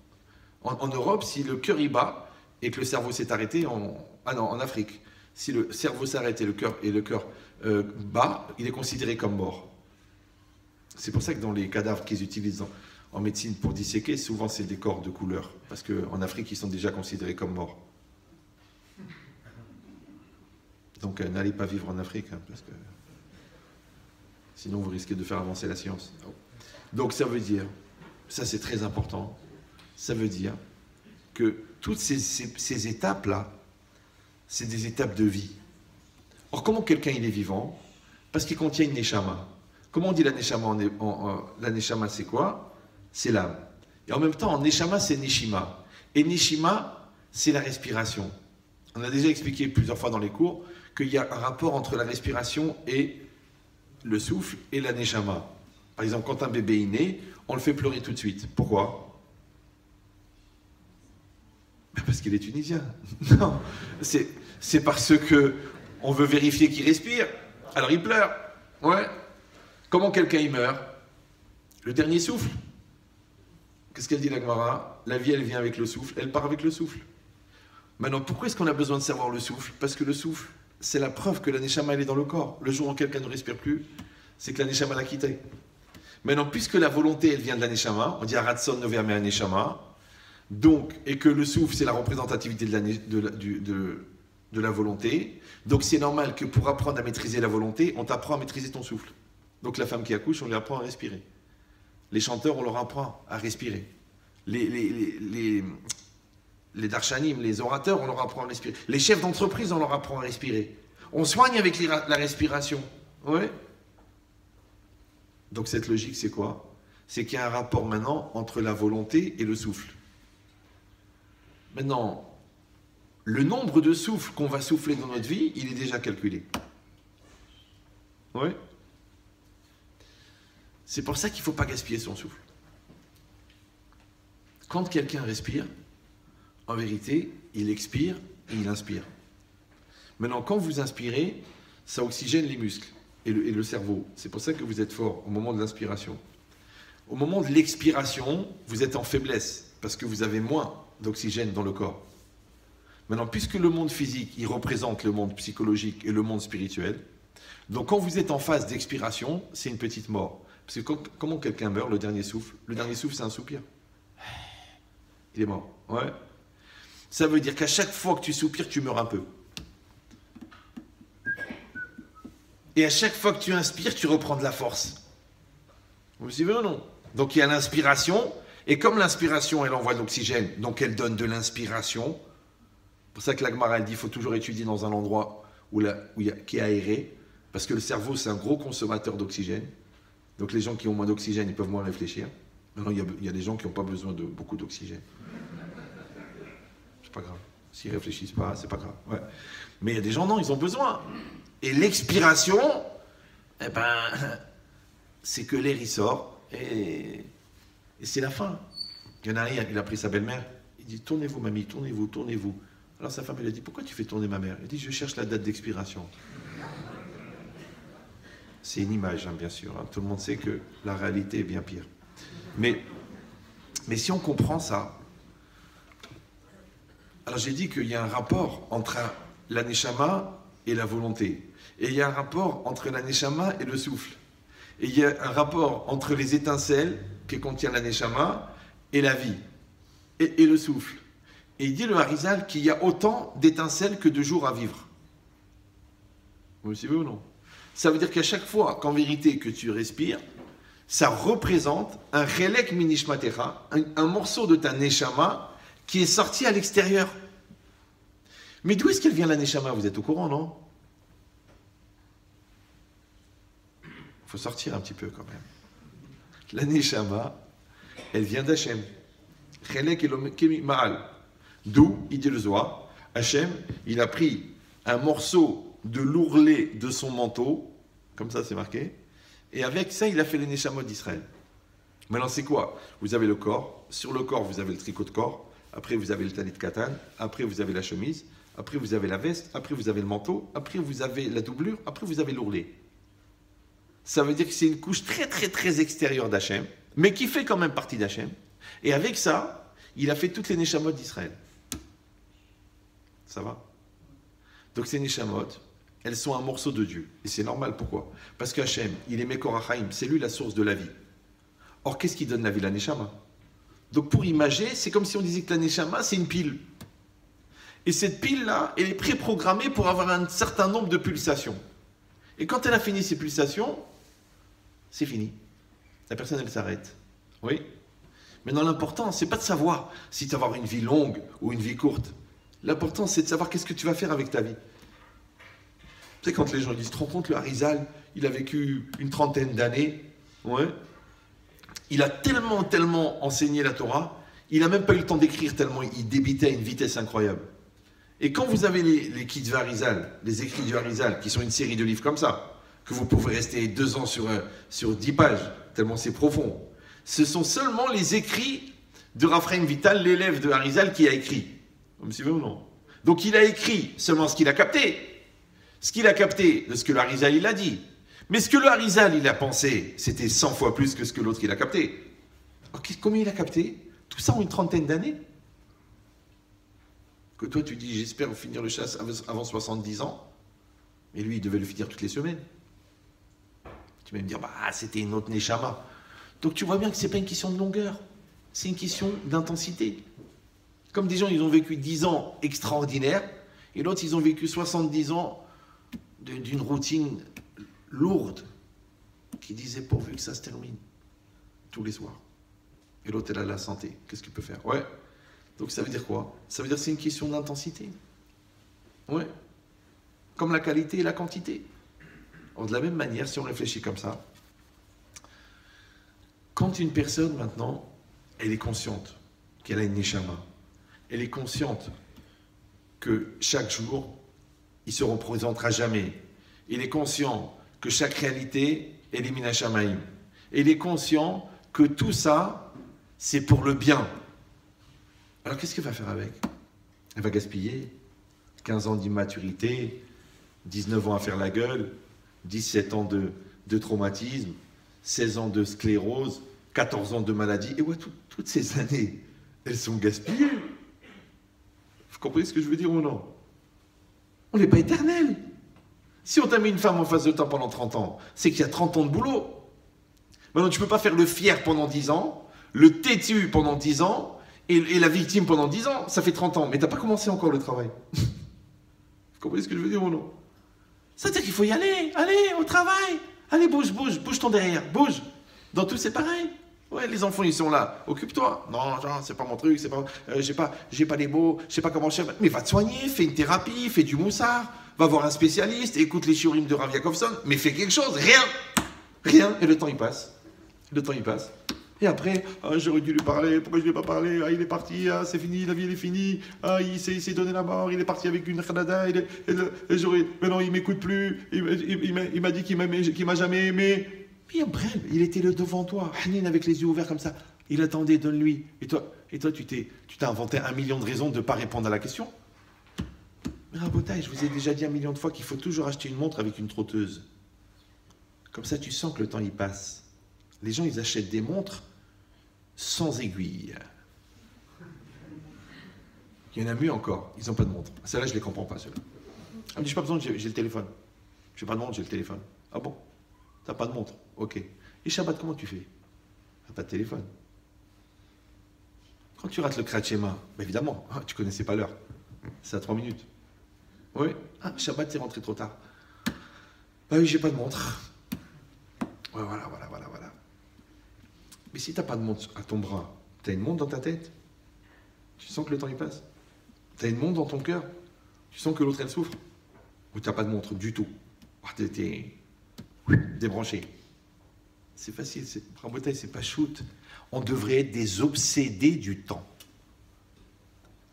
En Europe, si le cœur y bat et que le cerveau s'est arrêté, en Afrique, si le cerveau s'arrête et le cœur bat, il est considéré comme mort. C'est pour ça que dans les cadavres qu'ils utilisent en médecine pour disséquer, souvent c'est des corps de couleur. Parce qu'en Afrique, ils sont déjà considérés comme morts. Donc n'allez pas vivre en Afrique, hein, parce que sinon vous risquez de faire avancer la science. Donc ça veut dire, ça c'est très important, ça veut dire que toutes ces étapes-là, c'est des étapes de vie. Or, comment quelqu'un il est vivant? Parce qu'il contient une neshama. Comment on dit la neshama? La neshama, c'est quoi? C'est l'âme. Et en même temps, en neshama, c'est neshima. Et neshima, c'est la respiration. On a déjà expliqué plusieurs fois dans les cours qu'il y a un rapport entre la respiration et le souffle et la neshama. Par exemple, quand un bébé est né, on le fait pleurer tout de suite. Pourquoi? Parce qu'il est tunisien. Non, c'est parce que on veut vérifier qu'il respire. Alors il pleure. Ouais. Comment quelqu'un il meurt? Le dernier souffle. Qu'est-ce qu'elle dit la Gemara? La vie elle vient avec le souffle, elle part avec le souffle. Maintenant, pourquoi est-ce qu'on a besoin de savoir le souffle? Parce que le souffle, c'est la preuve que la neshama elle est dans le corps. Le jour où quelqu'un ne respire plus, c'est que la neshama l'a quitté. Maintenant, puisque la volonté, elle vient de la neshama, on dit Aratson Nover me neshama, donc, et que le souffle, c'est la représentativité de la volonté, donc c'est normal que pour apprendre à maîtriser la volonté, on t'apprend à maîtriser ton souffle. Donc la femme qui accouche, on lui apprend à respirer. Les chanteurs, on leur apprend à respirer. Les darshanim, les orateurs, on leur apprend à respirer. Les chefs d'entreprise, on leur apprend à respirer. On soigne avec la respiration. Ouais. Donc cette logique, c'est quoi? C'est qu'il y a un rapport maintenant entre la volonté et le souffle. Maintenant, le nombre de souffles qu'on va souffler dans notre vie, il est déjà calculé. Oui. C'est pour ça qu'il ne faut pas gaspiller son souffle. Quand quelqu'un respire, en vérité, il expire et il inspire. Maintenant, quand vous inspirez, ça oxygène les muscles et le cerveau. C'est pour ça que vous êtes fort au moment de l'inspiration. Au moment de l'expiration, vous êtes en faiblesse parce que vous avez moins d'oxygène dans le corps. Maintenant, puisque le monde physique, il représente le monde psychologique et le monde spirituel, donc quand vous êtes en phase d'expiration, c'est une petite mort. Parce que comment quelqu'un meurt, le dernier souffle, c'est un soupir. Il est mort. Ouais. Ça veut dire qu'à chaque fois que tu soupires, tu meurs un peu. Et à chaque fois que tu inspires, tu reprends de la force. Vous me suivez ou non? Donc il y a l'inspiration, et comme l'inspiration, elle envoie de l'oxygène, donc elle donne de l'inspiration. C'est pour ça que la Gemara, elle dit qu'il faut toujours étudier dans un endroit qui est aéré, parce que le cerveau, c'est un gros consommateur d'oxygène. Donc les gens qui ont moins d'oxygène, ils peuvent moins réfléchir. Maintenant, il y a des gens qui n'ont pas besoin de beaucoup d'oxygène. C'est pas grave. S'ils ne réfléchissent pas, c'est pas grave. Ouais. Mais il y a des gens, non, ils ont besoin. Et l'expiration, eh ben, c'est que l'air, il sort, et c'est la fin. Il y en a un, il a pris sa belle-mère, il dit, tournez-vous, mamie, tournez-vous, tournez-vous. Alors sa femme, elle a dit, pourquoi tu fais tourner ma mère? Elle dit, je cherche la date d'expiration. C'est une image, hein, bien sûr. Hein. Tout le monde sait que la réalité est bien pire. Mais si on comprend ça, alors j'ai dit qu'il y a un rapport entre la neshama et la volonté. Et il y a un rapport entre la neshama et le souffle. Et il y a un rapport entre les étincelles que contient la neshama et la vie. Et le souffle. Et il dit le Harizal qu'il y a autant d'étincelles que de jours à vivre. Vous me suivez ou non? Ça veut dire qu'à chaque fois qu'en vérité que tu respires, ça représente un relek minishmatecha, un morceau de ta neshama qui est sorti à l'extérieur. Mais d'où est-ce qu'elle vient la neshama? Vous êtes au courant, non? Il faut sortir un petit peu quand même. La neshama, elle vient d'Hachem. Relek Elohim Ma'al. D'où, il dit le Zohar, Hachem, il a pris un morceau de l'ourlet de son manteau, comme ça c'est marqué, et avec ça il a fait les Neshamot d'Israël. Maintenant c'est quoi? Vous avez le corps, sur le corps vous avez le tricot de corps, après vous avez le talit katan, après vous avez la chemise, après vous avez la veste, après vous avez le manteau, après vous avez la doublure, après vous avez l'ourlet. Ça veut dire que c'est une couche très très très extérieure d'Hachem, mais qui fait quand même partie d'Hachem, et avec ça, il a fait toutes les Neshamot d'Israël. Ça va? Donc ces Neshamot, elles sont un morceau de Dieu. Et c'est normal, pourquoi? Parce qu'Hachem, il est Mekor HaChaim, c'est lui la source de la vie. Or, qu'est-ce qui donne la vie? La Neshama. Donc pour imager, c'est comme si on disait que la Neshama, c'est une pile. Et cette pile-là, elle est préprogrammée pour avoir un certain nombre de pulsations. Et quand elle a fini ses pulsations, c'est fini. La personne, elle s'arrête. Oui? Maintenant, l'important, c'est pas de savoir si tu vas avoir une vie longue ou une vie courte. L'important, c'est de savoir qu'est-ce que tu vas faire avec ta vie. Tu sais, quand les gens disent, tu te rends compte, le Harizal, il a vécu une trentaine d'années, ouais. Il a tellement enseigné la Torah, il n'a même pas eu le temps d'écrire tellement il débitait à une vitesse incroyable. Et quand vous avez les Kitva Harizal, les écrits du Harizal, qui sont une série de livres comme ça, que vous pouvez rester 2 ans sur 10 pages, tellement c'est profond, ce sont seulement les écrits de Raphaël Vital, l'élève de Harizal, qui a écrit. Vous me suivez ou non? Donc il a écrit seulement ce qu'il a capté. Ce qu'il a capté de ce que le Harizal il a dit. Mais ce que le Harizal il a pensé, c'était 100 fois plus que ce que l'autre il a capté. Okay, combien il a capté? Tout ça en une trentaine d'années? Que toi tu dis, j'espère finir le chasse avant 70 ans. Et lui, il devait le finir toutes les semaines. Tu vas me dire, bah, c'était une autre Neshama. Donc tu vois bien que ce n'est pas une question de longueur, c'est une question d'intensité. Comme des gens, ils ont vécu 10 ans extraordinaires, et l'autre, ils ont vécu 70 ans d'une routine lourde, qui disait pourvu que ça se termine, tous les soirs. Et l'autre, elle a la santé. Qu'est-ce qu'il peut faire? Ouais. Donc ça veut dire quoi? Ça veut dire que c'est une question d'intensité. Ouais. Comme la qualité et la quantité. Alors, de la même manière, si on réfléchit comme ça, quand une personne, maintenant, elle est consciente qu'elle a une neshama, elle est consciente que chaque jour, il se représentera jamais. Il est conscient que chaque réalité est les minashamaïm. Il est conscient que tout ça, c'est pour le bien. Alors qu'est-ce qu'elle va faire avec? Elle va gaspiller 15 ans d'immaturité, 19 ans à faire la gueule, 17 ans de traumatisme, 16 ans de sclérose, 14 ans de maladie. Et ouais, toutes ces années, elles sont gaspillées. Vous comprenez ce que je veux dire ou non? On n'est pas éternel. Si on t'a mis une femme en face de toi pendant 30 ans, c'est qu'il y a 30 ans de boulot. Maintenant, tu ne peux pas faire le fier pendant 10 ans, le têtu pendant 10 ans, et la victime pendant 10 ans. Ça fait 30 ans, mais tu n'as pas commencé encore le travail. Vous comprenez ce que je veux dire ou non? Ça veut dire qu'il faut y aller. Allez, au travail. Allez, bouge ton derrière, bouge. Dans tout, c'est pareil. Ouais, les enfants, ils sont là. Occupe-toi. Non, c'est pas mon truc, c'est pas, j'ai pas les mots, je sais pas comment faire. Mais va te soigner, fais une thérapie, fais du moussard, va voir un spécialiste, écoute les shiurim de Rav Yakovson, mais fais quelque chose, rien. Et le temps, il passe. Et après, j'aurais dû lui parler, pourquoi je lui ai pas parlé? Il est parti, c'est fini, la vie elle est finie, il s'est donné la mort, il est parti avec une khanada, maintenant il m'écoute plus, il m'a dit qu'il m'a jamais aimé. Puis bref, il était là devant toi, Hanin avec les yeux ouverts comme ça, il attendait, donne-lui. Et toi tu t'es inventé 1 million de raisons de ne pas répondre à la question. Mais Rabotai, je vous ai déjà dit 1 million de fois qu'il faut toujours acheter une montre avec une trotteuse. Comme ça, tu sens que le temps y passe. Les gens, ils achètent des montres sans aiguille. Il y en a mieux encore, ils n'ont pas de montre. Celle-là, je ne les comprends pas, ceux-là. Ah, mais j'ai pas besoin, j'ai le téléphone. J'ai pas de montre, j'ai le téléphone. Ah bon? T'as pas de montre? Ok. Et Shabbat, comment tu fais? T'as pas de téléphone. Quand tu rates le Kratchema, bah évidemment, tu connaissais pas l'heure. C'est à 3 minutes. Oui. Ah, Shabbat, t'es rentré trop tard. Bah oui, j'ai pas de montre. Ouais, voilà. Mais si t'as pas de montre à ton bras, t'as une montre dans ta tête? Tu sens que le temps y passe? T'as une montre dans ton cœur? Tu sens que l'autre elle souffre? Ou t'as pas de montre du tout? T'es débranché. C'est facile, Rabotai, c'est pas shoot. On devrait être des obsédés du temps.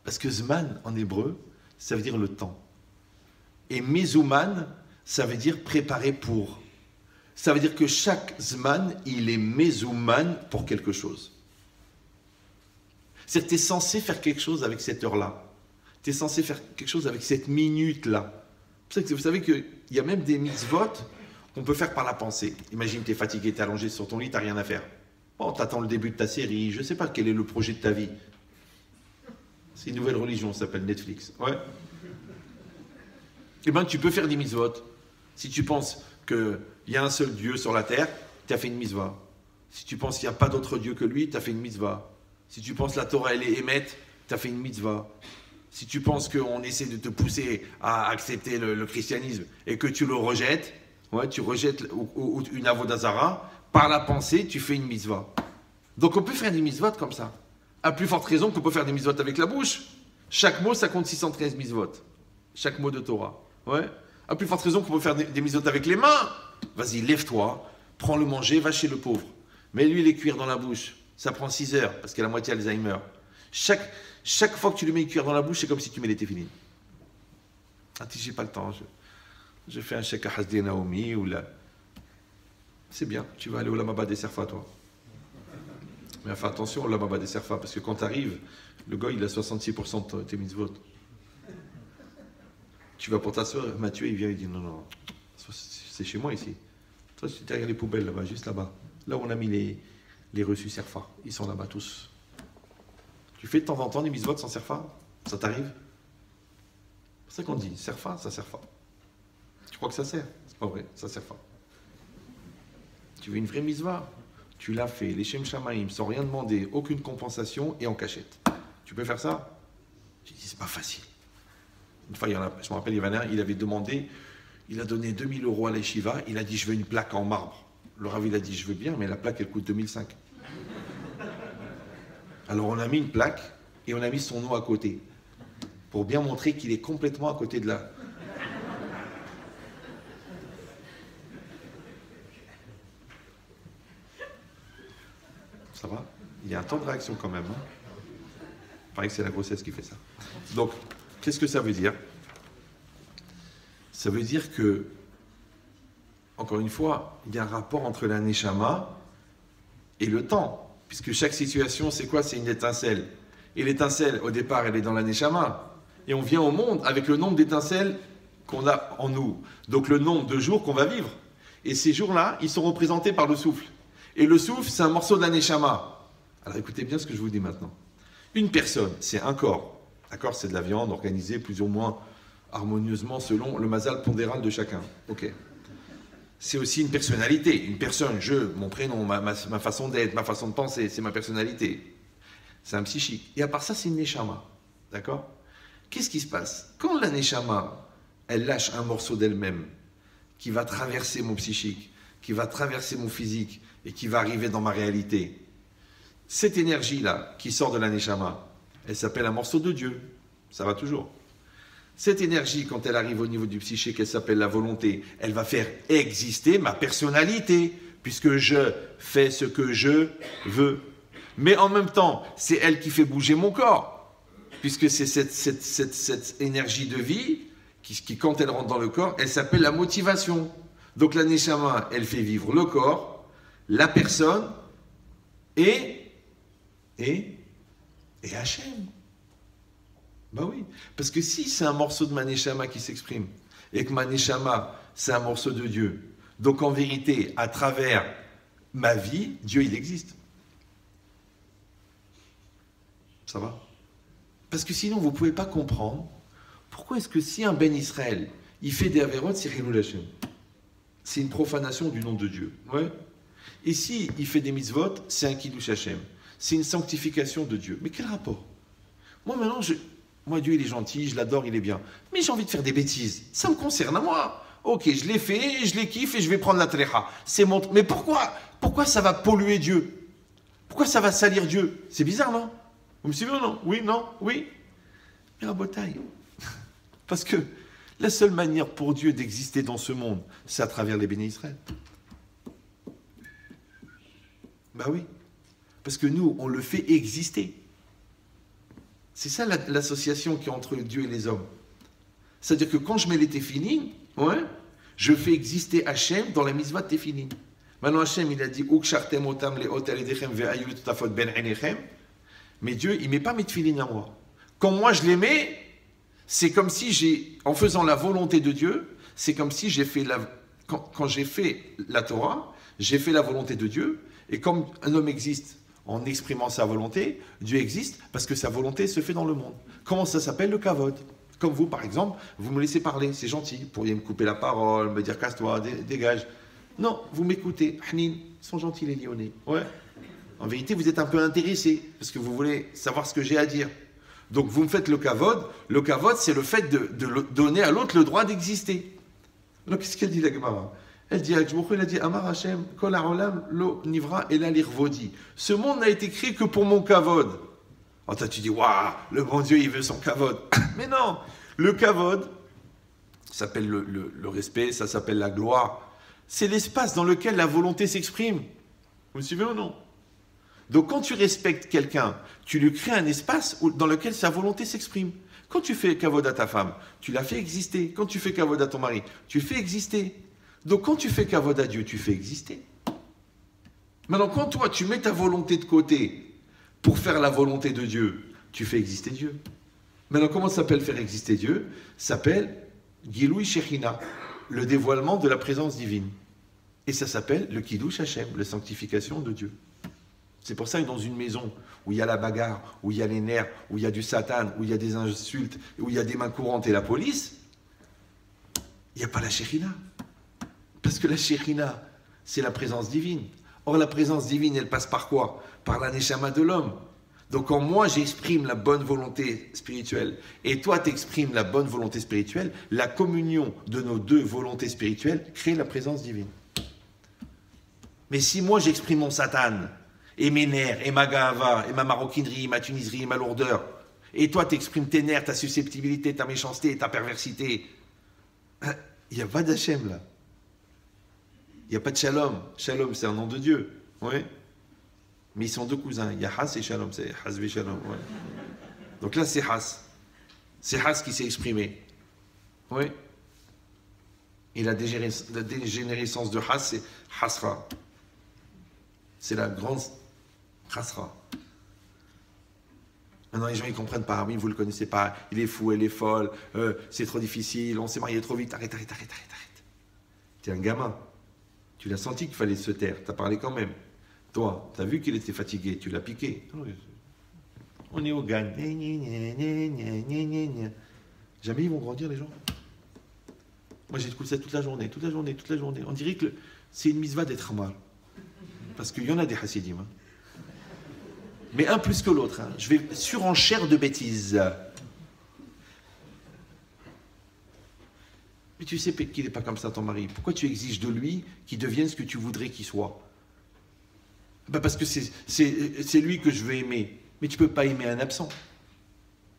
Parce que Zman, en hébreu, ça veut dire le temps. Et Mezouman, ça veut dire préparer pour. Ça veut dire que chaque Zman, il est Mezouman pour quelque chose. C'est-à-dire que tu es censé faire quelque chose avec cette heure-là. Tu es censé faire quelque chose avec cette minute-là. Vous savez qu'il y a même des mitzvot qu'on peut faire par la pensée. Imagine, tu es fatigué, tu es allongé sur ton lit, tu n'as rien à faire. Bon, tu attends le début de ta série, je ne sais pas quel est le projet de ta vie. C'est une nouvelle religion, ça s'appelle Netflix. Ouais. Eh bien, tu peux faire des mitzvot. Si tu penses qu'il y a un seul Dieu sur la terre, tu as fait une mitzvah. Si tu penses qu'il n'y a pas d'autre Dieu que lui, tu as fait une mitzvah. Si tu penses que la Torah, elle est émette, tu as fait une mitzvah. Si tu penses qu'on essaie de te pousser à accepter le christianisme et que tu le rejettes, ouais, tu rejettes une avodazara, par la pensée, tu fais une mitzvah. Donc on peut faire des mitzvot comme ça. À plus forte raison qu'on peut faire des mitzvot avec la bouche. Chaque mot, ça compte 613 mitzvot. Chaque mot de Torah. Ouais. À plus forte raison qu'on peut faire des mitzvot avec les mains. Vas-y, lève-toi, prends le manger, va chez le pauvre. Mets-lui les cuirs dans la bouche. Ça prend 6 heures, parce qu'il a la moitié Alzheimer. Chaque fois que tu lui mets les cuirs dans la bouche, c'est comme si tu mets l'été fini. Ah, j'ai pas le temps. Je fais un chèque à Hasdi Naomi ou là. C'est bien, tu vas aller au Lamaba des Serfa, toi. Mais fais attention au Lamaba des Serfa, parce que quand tu arrives, le gars, il a 66% de tes mitzvot. Tu vas pour t'asseoir, Mathieu, il vient, il dit non, c'est chez moi ici. Toi, tu es derrière les poubelles là-bas, juste là-bas. Là où on a mis les reçus Serfa. Ils sont là-bas tous. Tu fais de temps en temps des mitzvot sans Serfa? Ça t'arrive? C'est ça qu'on dit, Serfa, ça Serfa. Tu crois que ça sert? C'est pas vrai, ça sert pas. Tu veux une vraie mitzvah? Tu l'as fait, les Shem Shamaïm, sans rien demander, aucune compensation et en cachette. Tu peux faire ça? J'ai dit, c'est pas facile. Une fois, je me rappelle, il y avait un, il avait demandé, il a donné 2000 € à l'Eshiva, il a dit, je veux une plaque en marbre. Le Rav, il a dit, je veux bien, mais la plaque, elle coûte 2005. Alors, on a mis une plaque et on a mis son nom à côté, pour bien montrer qu'il est complètement à côté de la... Ça va? Il y a un temps de réaction quand même. Hein? Il paraît que c'est la grossesse qui fait ça. Donc, qu'est-ce que ça veut dire? Ça veut dire que, encore une fois, il y a un rapport entre la neshama et le temps. Puisque chaque situation, c'est quoi? C'est une étincelle. Et l'étincelle, au départ, elle est dans la neshama. Et on vient au monde avec le nombre d'étincelles qu'on a en nous. Donc le nombre de jours qu'on va vivre. Et ces jours-là, ils sont représentés par le souffle. Et le souffle, c'est un morceau de la neshama. Alors écoutez bien ce que je vous dis maintenant. Une personne, c'est un corps. D'accord? C'est de la viande organisée plus ou moins harmonieusement selon le mazal pondéral de chacun. Ok. C'est aussi une personnalité. Une personne, mon prénom, ma façon d'être, ma façon de penser, c'est ma personnalité. C'est un psychique. Et à part ça, c'est une neshama. D'accord? Qu'est-ce qui se passe? Quand la neshama, elle lâche un morceau d'elle-même qui va traverser mon psychique, qui va traverser mon physique et qui va arriver dans ma réalité, cette énergie-là qui sort de la neshama, elle s'appelle un morceau de Dieu. Ça va toujours. Cette énergie, quand elle arrive au niveau du psychique, elle s'appelle la volonté. Elle va faire exister ma personnalité, puisque je fais ce que je veux. Mais en même temps, c'est elle qui fait bouger mon corps, puisque c'est cette énergie de vie qui, quand elle rentre dans le corps, elle s'appelle la motivation. Donc la neshama, elle fait vivre le corps, la personne et Hachem. Ben oui, parce que si c'est un morceau de ma neshama qui s'exprime, et que ma neshama, c'est un morceau de Dieu, donc en vérité, à travers ma vie, Dieu, il existe. Ça va? Parce que sinon, vous ne pouvez pas comprendre pourquoi est-ce que si un Ben Israël, il fait des avérotes, c'est Hilul Hashem. C'est une profanation du nom de Dieu. Ouais. Et si il fait des mitzvot, c'est un Kiddush Hashem. C'est une sanctification de Dieu. Mais quel rapport? Moi, maintenant, moi, Dieu, il est gentil, je l'adore, il est bien. Mais j'ai envie de faire des bêtises. Ça me concerne à moi. Ok, je l'ai fait, je l'ai kiffe et je vais prendre la trécha. Mais pourquoi ça va polluer Dieu? Pourquoi ça va salir Dieu? C'est bizarre, non? Vous me suivez ou non? Oui, non, oui. Mais à Botaï. Parce que la seule manière pour Dieu d'exister dans ce monde, c'est à travers les bénis Israël. Ben oui. Parce que nous, on le fait exister. C'est ça l'association qui est entre Dieu et les hommes. C'est-à-dire que quand je mets les téphilines, ouais, je fais exister Hachem dans la mitzvah de téphilines. Maintenant, Hachem, il a dit mais Dieu, il ne met pas mes téphilines à moi. Quand moi je les mets, c'est comme si en faisant la volonté de Dieu, c'est comme si j'ai fait quand j'ai fait la Torah, j'ai fait la volonté de Dieu, et comme un homme existe en exprimant sa volonté, Dieu existe parce que sa volonté se fait dans le monde. Comment ça s'appelle? Le kavod. Comme vous, par exemple, vous me laissez parler, c'est gentil. Vous pourriez me couper la parole, me dire casse-toi, dégage. Non, vous m'écoutez. Hanin, ils sont gentils les Lyonnais. Ouais. En vérité, vous êtes un peu intéressés parce que vous voulez savoir ce que j'ai à dire. Donc vous me faites le kavod. Le kavod, c'est le fait de donner à l'autre le droit d'exister. Donc qu'est-ce qu'elle dit la Gemara? Elle dit, elle a dit, Amar Hashem, Kol ha'olam lo nivra ela lirvodi. Ce monde n'a été créé que pour mon kavod. Oh, toi, tu dis, waouh, le bon Dieu, il veut son kavod. Mais non, le kavod, ça s'appelle le respect, ça s'appelle la gloire. C'est l'espace dans lequel la volonté s'exprime. Vous me suivez ou non? Donc, quand tu respectes quelqu'un, tu lui crées un espace dans lequel sa volonté s'exprime. Quand tu fais kavod à ta femme, tu la fais exister. Quand tu fais kavod à ton mari, tu fais exister. Donc, quand tu fais kavod à Dieu, tu fais exister. Maintenant, quand toi, tu mets ta volonté de côté pour faire la volonté de Dieu, tu fais exister Dieu. Maintenant, comment ça s'appelle faire exister Dieu? Ça s'appelle Giloui Shechina, le dévoilement de la présence divine. Et ça s'appelle le Kiddush Hashem, la sanctification de Dieu. C'est pour ça que dans une maison où il y a la bagarre, où il y a les nerfs, où il y a du satan, où il y a des insultes, où il y a des mains courantes et la police, il n'y a pas la Shekhinah. Parce que la Shekhinah, c'est la présence divine. Or, la présence divine, elle passe par quoi? Par la Neshama de l'homme. Donc, quand moi, j'exprime la bonne volonté spirituelle, et toi, t'exprimes la bonne volonté spirituelle, la communion de nos deux volontés spirituelles crée la présence divine. Mais si moi, j'exprime mon Satan, et mes nerfs, et ma gava, et ma maroquinerie, ma tuniserie, ma lourdeur, et toi, t'exprimes tes nerfs, ta susceptibilité, ta méchanceté, ta perversité, il n'y a pas d'Hachem, là. Il n'y a pas de Shalom. Shalom, c'est un nom de Dieu. Oui. Mais ils sont deux cousins. Il y a Has et Shalom. C'est Has et Shalom. Ouais. Donc là, c'est Has. C'est Has qui s'est exprimé. Oui. Et la dégénérescence de Has, c'est Hasra. C'est la grande Hasra. Maintenant, les gens, ils ne comprennent pas. Oui, vous ne le connaissez pas. Il est fou, elle est folle. C'est trop difficile. On s'est marié trop vite. Arrête. Tu es un gamin. Tu l'as senti qu'il fallait se taire, tu as parlé quand même. Toi, tu as vu qu'il était fatigué, tu l'as piqué. On est au gagne. Jamais ils vont grandir, les gens. Moi, j'écoute ça toute la journée. On dirait que c'est une mitzvah d'être mal. Parce qu'il y en a des chassidim. Hein. Mais un plus que l'autre. Hein. Je vais surenchère de bêtises. Mais tu sais qu'il n'est pas comme ça, ton mari. Pourquoi tu exiges de lui qu'il devienne ce que tu voudrais qu'il soit? Parce que c'est lui que je veux aimer. Mais tu ne peux pas aimer un absent.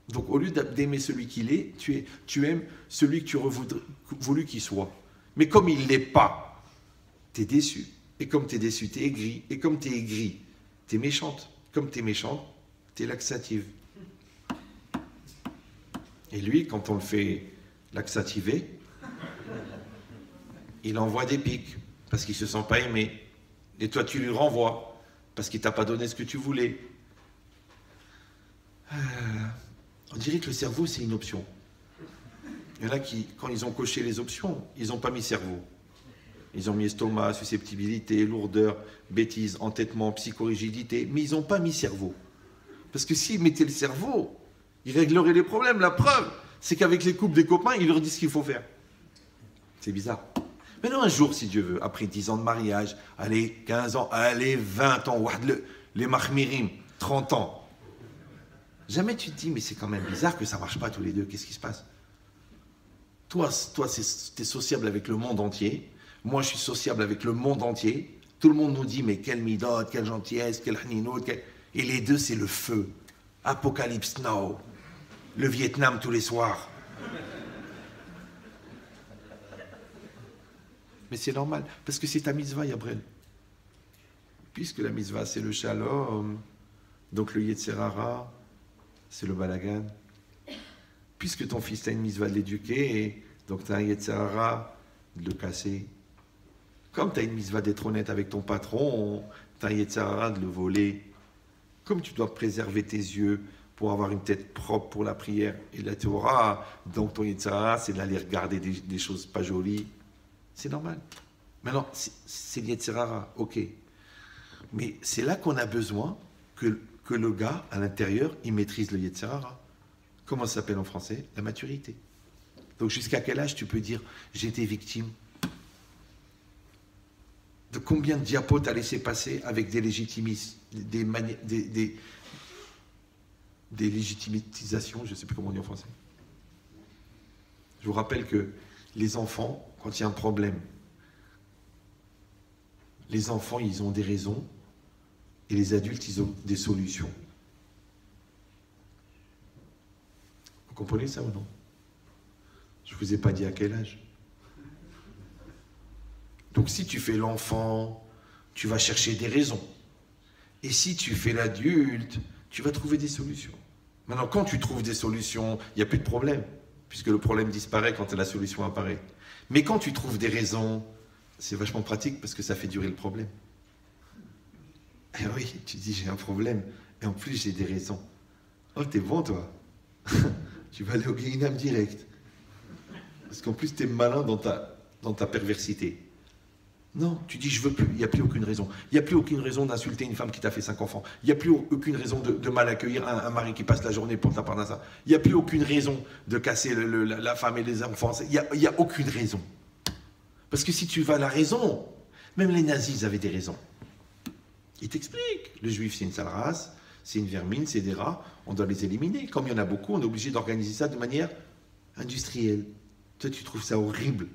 Donc, au lieu d'aimer celui qu'il est, tu aimes celui que tu aurais voulu qu'il soit. Mais comme il ne l'est pas, tu es déçu. Et comme tu es déçu, tu es aigri. Et comme tu es aigri, tu es méchante. Comme tu es méchante, tu es laxative. Et lui, quand on le fait laxativer, il envoie des pics parce qu'il ne se sent pas aimé. Et toi, tu lui renvoies parce qu'il ne t'a pas donné ce que tu voulais. On dirait que le cerveau, c'est une option. Il y en a qui, quand ils ont coché les options, ils n'ont pas mis cerveau. Ils ont mis estomac, susceptibilité, lourdeur, bêtise, entêtement, psychorigidité, mais ils n'ont pas mis cerveau. Parce que s'ils mettaient le cerveau, ils régleraient les problèmes. La preuve, c'est qu'avec les couples des copains, ils leur disent ce qu'il faut faire. C'est bizarre. Maintenant, un jour, si Dieu veut, après 10 ans de mariage, allez, 15 ans, allez, 20 ans, les mahmirim, 30 ans. Jamais tu te dis, mais c'est quand même bizarre que ça ne marche pas tous les deux, qu'est-ce qui se passe? Toi tu es sociable avec le monde entier. Moi, je suis sociable avec le monde entier. Tout le monde nous dit, mais quelle midot, quelle gentillesse, quelle hninout. Et les deux, c'est le feu. Apocalypse Now. Le Vietnam tous les soirs. Mais c'est normal, parce que c'est ta mitzvah, Yabrel. Puisque la mitzvah, c'est le shalom, donc le yetzerara, c'est le balagan. Puisque ton fils, tu as une mitzvah de l'éduquer, et donc tu as un yetzerara de le casser. Comme tu as une mitzvah d'être honnête avec ton patron, tu as un yetzerara de le voler. Comme tu dois préserver tes yeux pour avoir une tête propre pour la prière et la Torah, donc ton yetzerara, c'est d'aller regarder des choses pas jolies. C'est normal. Maintenant, c'est l'Yetzirara, ok. Mais c'est là qu'on a besoin que le gars, à l'intérieur, il maîtrise le Yetzirara. Comment ça s'appelle en français? La maturité. Donc jusqu'à quel âge tu peux dire « j'ai été victime » de combien de diapos t'as laissé passer avec des légitimisations, je ne sais plus comment on dit en français. Je vous rappelle que les enfants, quand il y a un problème, les enfants, ils ont des raisons et les adultes, ils ont des solutions. Vous comprenez ça ou non? Je ne vous ai pas dit à quel âge. Donc si tu fais l'enfant, tu vas chercher des raisons. Et si tu fais l'adulte, tu vas trouver des solutions. Maintenant, quand tu trouves des solutions, il n'y a plus de problème, puisque le problème disparaît quand la solution apparaît. Mais quand tu trouves des raisons, c'est vachement pratique parce que ça fait durer le problème. Et oui, tu dis j'ai un problème, et en plus j'ai des raisons. Oh, t'es bon toi. Tu vas aller au Guéhinam direct. Parce qu'en plus t'es malin dans ta perversité. Non, tu dis je veux plus, il n'y a plus aucune raison. Il n'y a plus aucune raison d'insulter une femme qui t'a fait 5 enfants. Il n'y a plus aucune raison de mal accueillir un mari qui passe la journée pour ta part d'un ça. Il n'y a plus aucune raison de casser la femme et les enfants. Il n'y a aucune raison. Parce que si tu vas à la raison, même les nazis avaient des raisons. Ils t'expliquent. Le juif, c'est une sale race, c'est une vermine, c'est des rats, on doit les éliminer. Comme il y en a beaucoup, on est obligé d'organiser ça de manière industrielle. Toi, tu trouves ça horrible.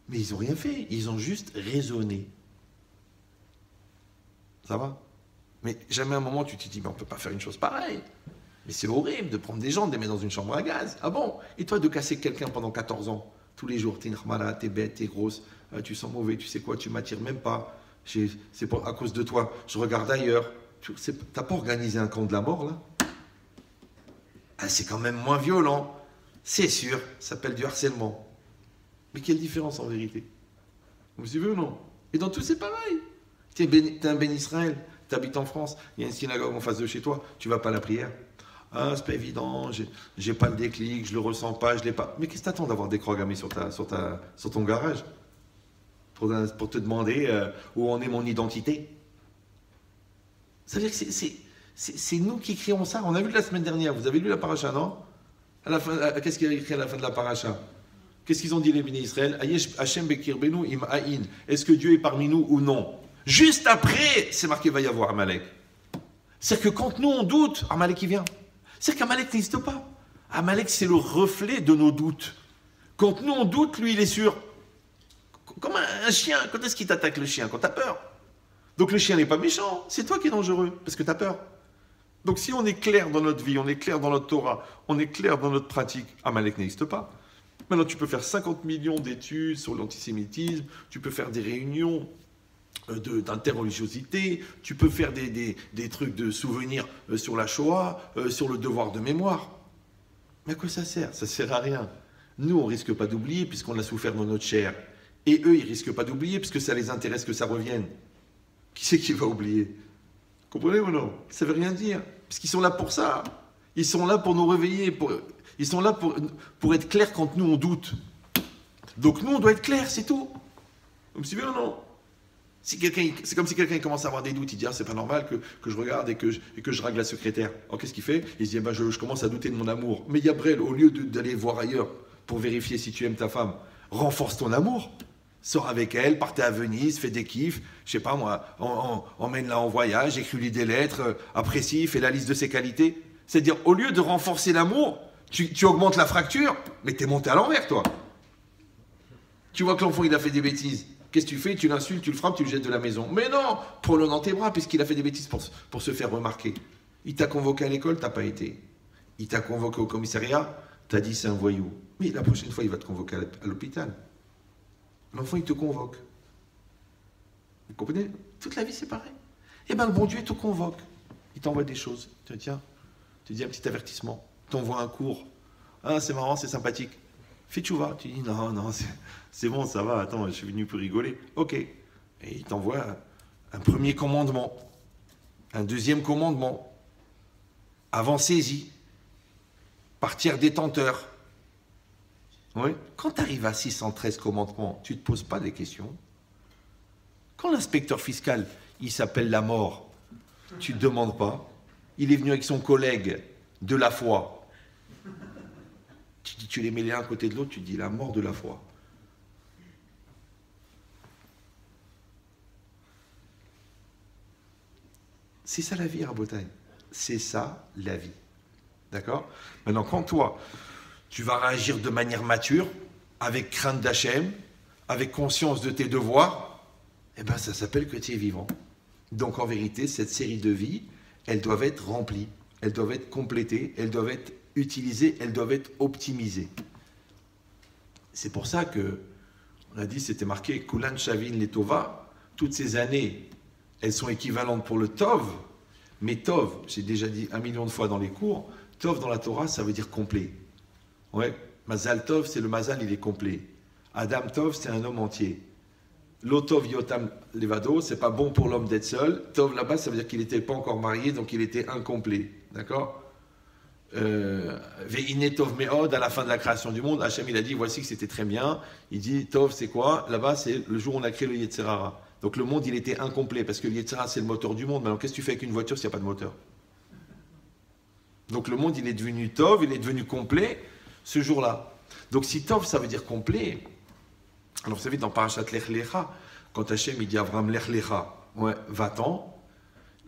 Mais ils n'ont rien fait, ils ont juste raisonné. Ça va? Mais jamais à un moment tu te dis, mais on ne peut pas faire une chose pareille. Mais c'est horrible de prendre des gens, de les mettre dans une chambre à gaz. Ah bon? Et toi de casser quelqu'un pendant 14 ans, tous les jours, t'es une rmala, t'es bête, t'es grosse, tu sens mauvais, tu sais quoi, tu m'attires même pas. C'est pas à cause de toi, je regarde ailleurs. T'as pas organisé un camp de la mort là? Ah, c'est quand même moins violent. C'est sûr, ça s'appelle du harcèlement. Mais quelle différence en vérité? Vous suivez ou non? Et dans tout, c'est pareil. T'es un Ben Israël, t'habites en France, il y a une synagogue en face de chez toi, tu vas pas à la prière. Ah, c'est pas évident, j'ai pas le déclic, je le ressens pas, je l'ai pas. Mais qu'est-ce que t'attends d'avoir des croix gammées sur ton garage? Pour te demander où en est mon identité? Ça veut dire que c'est nous qui créons ça. On a vu la semaine dernière, vous avez lu la paracha, non? À la fin, qu'est-ce qu'il y a écrit à la fin de la paracha? Qu'est-ce qu'ils ont dit les bénis Israël? Hashem bekir benu im haïn. Est-ce que Dieu est parmi nous ou non? Juste après, c'est marqué va y avoir Amalek. C'est-à-dire que quand nous on doute, Amalek il vient. C'est-à-dire qu'Amalek n'existe pas. Amalek c'est le reflet de nos doutes. Quand nous on doute, lui il est sûr. Comme un chien. Quand est-ce qu'il t'attaque le chien? Quand t'as peur. Donc le chien n'est pas méchant. C'est toi qui es dangereux parce que t'as peur. Donc si on est clair dans notre vie, on est clair dans notre Torah, on est clair dans notre pratique, Amalek n'existe pas. Maintenant, tu peux faire 50 millions d'études sur l'antisémitisme, tu peux faire des réunions d'interreligiosité, tu peux faire des trucs de souvenirs sur la Shoah, sur le devoir de mémoire. Mais à quoi ça sert? Ça ne sert à rien. Nous, on ne risque pas d'oublier puisqu'on a souffert dans notre chair. Et eux, ils ne risquent pas d'oublier puisque ça les intéresse que ça revienne. Qui c'est qui va oublier? Comprenez ou non? Ça ne veut rien dire. Parce qu'ils sont là pour ça. Ils sont là pour nous réveiller, ils sont là pour être clairs quand nous on doute. Donc nous on doit être clairs, c'est tout. Vous me suivez ou non? C'est comme si quelqu'un commence à avoir des doutes, il dit ah, c'est pas normal que je regarde et que je drague la secrétaire. Alors qu'est-ce qu'il fait? Il se dit ben, je commence à douter de mon amour. Mais Gabriel, au lieu d'aller voir ailleurs pour vérifier si tu aimes ta femme, renforce ton amour. Sors avec elle, partez à Venise, fais des kiffs, je sais pas moi, emmène-la en voyage, écris-lui des lettres, apprécie, fais la liste de ses qualités. C'est-à-dire, au lieu de renforcer l'amour, tu augmentes la fracture, mais t'es monté à l'envers, toi. Tu vois que l'enfant, il a fait des bêtises. Qu'est-ce que tu fais? Tu l'insultes, tu le frappes, tu le jettes de la maison. Mais non, prends-le dans tes bras, puisqu'il a fait des bêtises pour se faire remarquer. Il t'a convoqué à l'école, t'as pas été. Il t'a convoqué au commissariat, t'as dit c'est un voyou. Mais la prochaine fois, il va te convoquer à l'hôpital. L'enfant, il te convoque. Vous comprenez? Toute la vie, c'est pareil. Eh bien, le bon Dieu, il te convoque. Il t'envoie des choses. Tiens, tu dis un petit avertissement, t'envoies un cours. Ah, c'est marrant, c'est sympathique. Fais tchouva. Tu dis non, c'est bon, ça va, attends, je suis venu pour rigoler. Ok. Et il t'envoie un premier commandement, un deuxième commandement. Avancez-y. Partir détenteur. Oui. Quand tu arrives à 613 commandements, tu ne te poses pas des questions. Quand l'inspecteur fiscal, il s'appelle la mort, tu ne te demandes pas. Il est venu avec son collègue de la foi. Tu les mets l'un à côté de l'autre, tu dis la mort de la foi. C'est ça la vie, Rabotai. C'est ça la vie. D'accord? Maintenant, quand toi, tu vas réagir de manière mature, avec crainte d'Hachem, avec conscience de tes devoirs, eh bien, ça s'appelle que tu es vivant. Donc, en vérité, cette série de vies, elles doivent être remplies, elles doivent être complétées, elles doivent être utilisées, elles doivent être optimisées. C'est pour ça que, on a dit, c'était marqué Kulan Shavin Letova, toutes ces années, elles sont équivalentes pour le Tov, mais Tov, j'ai déjà dit 1 million de fois dans les cours, Tov dans la Torah, ça veut dire complet. Ouais, Mazal Tov, c'est le Mazal, il est complet. Adam Tov, c'est un homme entier. L'Otov Yotam Levado, c'est pas bon pour l'homme d'être seul. Tov là-bas, ça veut dire qu'il n'était pas encore marié, donc il était incomplet. D'accord? Ve'ine tov me'od, à la fin de la création du monde, Hachem il a dit voici que c'était très bien. Il dit tov c'est quoi? Là-bas c'est le jour où on a créé le Yetzer Hara. Donc le monde il était incomplet parce que le Yetzer Hara c'est le moteur du monde. Maintenant qu'est-ce que tu fais avec une voiture s'il n'y a pas de moteur? Donc le monde il est devenu tov, il est devenu complet ce jour-là. Donc si tov ça veut dire complet, alors vous savez dans Parashat Lech Lecha, quand Hachem il dit à Abraham Lech Lecha, ouais, va-t'en,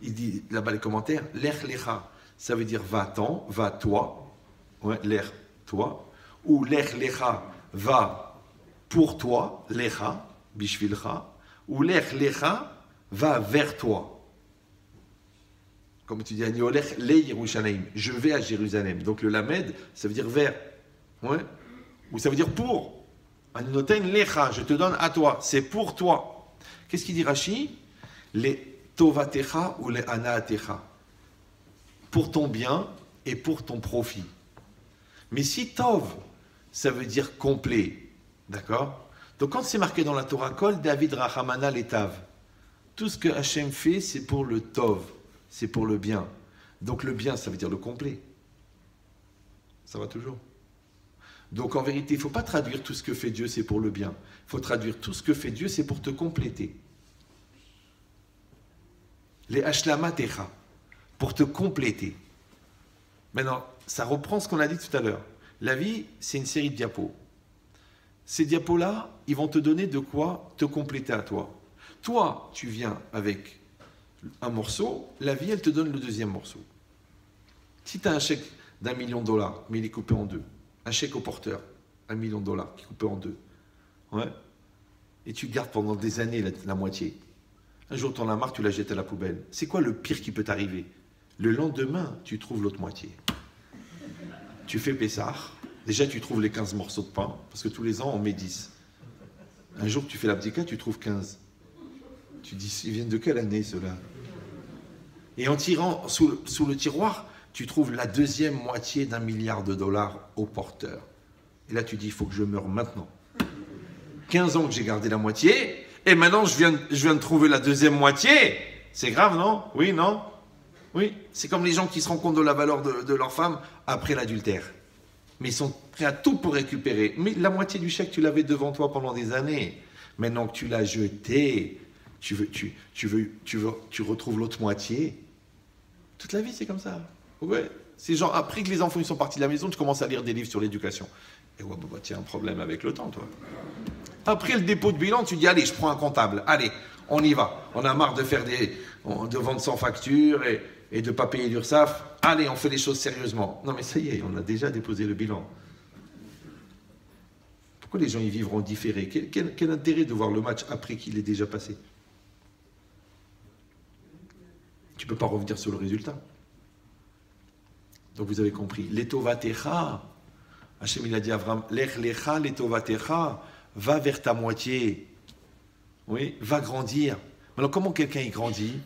il dit là-bas les commentaires, Lech Lecha, ça veut dire va-t'en, va-toi, ouais, Lech, toi, ou Lech Lecha, va pour toi, Lecha, Bishvilcha, ou Lech Lecha, va vers toi. Comme tu dis, Aniolech le Yerushalayim, je vais à Jérusalem. Donc le Lamed, ça veut dire vers, ouais, ou ça veut dire pour. Aninoten Lecha, je te donne à toi, c'est pour toi. Qu'est-ce qu'il dit Rashi? Les Tovatecha ou les Anaatecha. Pour ton bien et pour ton profit. Mais si Tov, ça veut dire complet, d'accord? Donc quand c'est marqué dans la Torah, Kol David Rachamana Letav, tout ce que Hachem fait, c'est pour le Tov, c'est pour le bien. Donc le bien, ça veut dire le complet. Ça va toujours? Donc en vérité, il ne faut pas traduire tout ce que fait Dieu, c'est pour le bien. Il faut traduire tout ce que fait Dieu, c'est pour te compléter. Les Hashlamatecha, pour te compléter. Maintenant, ça reprend ce qu'on a dit tout à l'heure. La vie, c'est une série de diapos. Ces diapos-là, ils vont te donner de quoi te compléter à toi. Toi, tu viens avec un morceau, la vie, elle te donne le deuxième morceau. Si tu as un chèque d'1 million de dollars, mais il est coupé en deux, un chèque au porteur, 1 million de dollars, qui est coupé en deux, ouais, et tu gardes pendant des années la moitié. Un jour, tu en as marre, tu la jettes à la poubelle. C'est quoi le pire qui peut t'arriver? Le lendemain, tu trouves l'autre moitié. Tu fais Pessah. Déjà, tu trouves les 15 morceaux de pain, parce que tous les ans, on met 10. Un jour, tu fais l'abdika, tu trouves 15. Tu dis, ils viennent de quelle année, ceux-là? Et en tirant sous le tiroir, tu trouves la deuxième moitié d'1 milliard de dollars au porteur. Et là, tu dis, il faut que je meure maintenant. 15 ans que j'ai gardé la moitié, et maintenant, je viens de trouver la deuxième moitié. C'est grave, non? Oui, non? Oui. C'est comme les gens qui se rendent compte de la valeur de leur femme après l'adultère. Mais ils sont prêts à tout pour récupérer. Mais la moitié du chèque, tu l'avais devant toi pendant des années. Maintenant que tu l'as jeté, tu retrouves l'autre moitié. Toute la vie, c'est comme ça. Ouais. C'est genre, après que les enfants ils sont partis de la maison, tu commences à lire des livres sur l'éducation. Et ouais, bah, tu as un problème avec le temps, toi. Après le dépôt de bilan, tu dis, allez, je prends un comptable. Allez, on y va. On a marre de faire de vendre sans facture et de ne pas payer l'URSSAF. Allez, on fait les choses sérieusement. Non, mais ça y est, on a déjà déposé le bilan. Pourquoi les gens y vivront différés? Quel intérêt de voir le match après qu'il est déjà passé? Tu ne peux pas revenir sur le résultat. Donc vous avez compris. L'etovatecha, Hachem il a dit à Abraham, lech lecha l'etovatecha, va vers ta moitié. Oui, va grandir. Alors comment quelqu'un y grandit?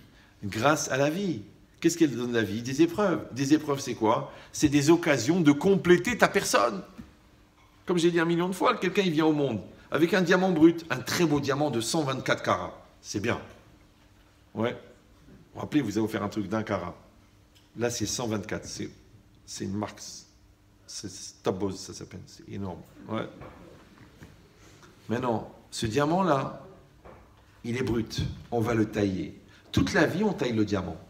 Grâce à la vie. Qu'est-ce qu'elle donne la vie? Des épreuves. Des épreuves, c'est quoi? C'est des occasions de compléter ta personne. Comme j'ai dit 1 million de fois, quelqu'un il vient au monde avec un diamant brut, un très beau diamant de 124 carats. C'est bien. Ouais. Vous vous rappelez, vous avez offert un truc d'1 carat. Là, c'est 124. C'est une marque. C'est Stabos, ça s'appelle. C'est énorme. Ouais. Maintenant, ce diamant-là, il est brut. On va le tailler. Toute la vie, on taille le diamant.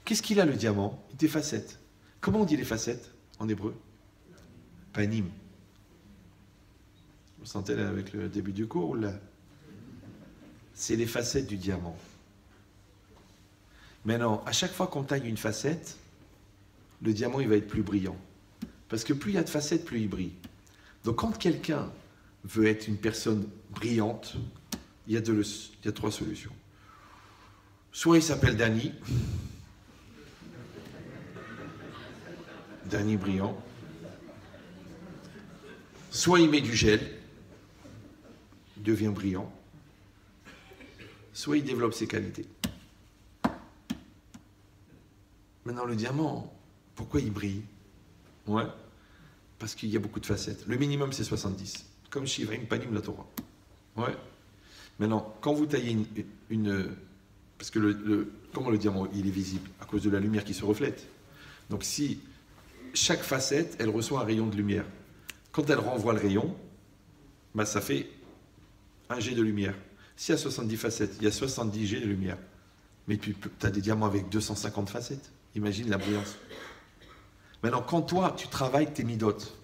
Qu'est-ce qu'il a, le diamant? Il a des facettes. Comment on dit les facettes en hébreu? Panim. Vous sentez là avec le début du cours là? C'est les facettes du diamant. Maintenant, à chaque fois qu'on taille une facette, le diamant il va être plus brillant. Parce que plus il y a de facettes, plus il brille. Donc quand quelqu'un veut être une personne brillante, il y a 3 solutions. Soit il s'appelle Danny. Danny brillant. Soit il met du gel, il devient brillant. Soit il développe ses qualités. Maintenant, le diamant, pourquoi il brille? Ouais, parce qu'il y a beaucoup de facettes. Le minimum, c'est 70. Comme Shivrim Panim la Torah. Ouais. Maintenant, quand vous taillez parce que comment le diamant, il est visible? À cause de la lumière qui se reflète. Donc si chaque facette, elle reçoit un rayon de lumière. Quand elle renvoie le rayon, bah, ça fait un jet de lumière. S'il y a 70 facettes, il y a 70 jets de lumière. Mais tu as des diamants avec 250 facettes. Imagine la brillance. Maintenant, quand toi, tu travailles tes midotes,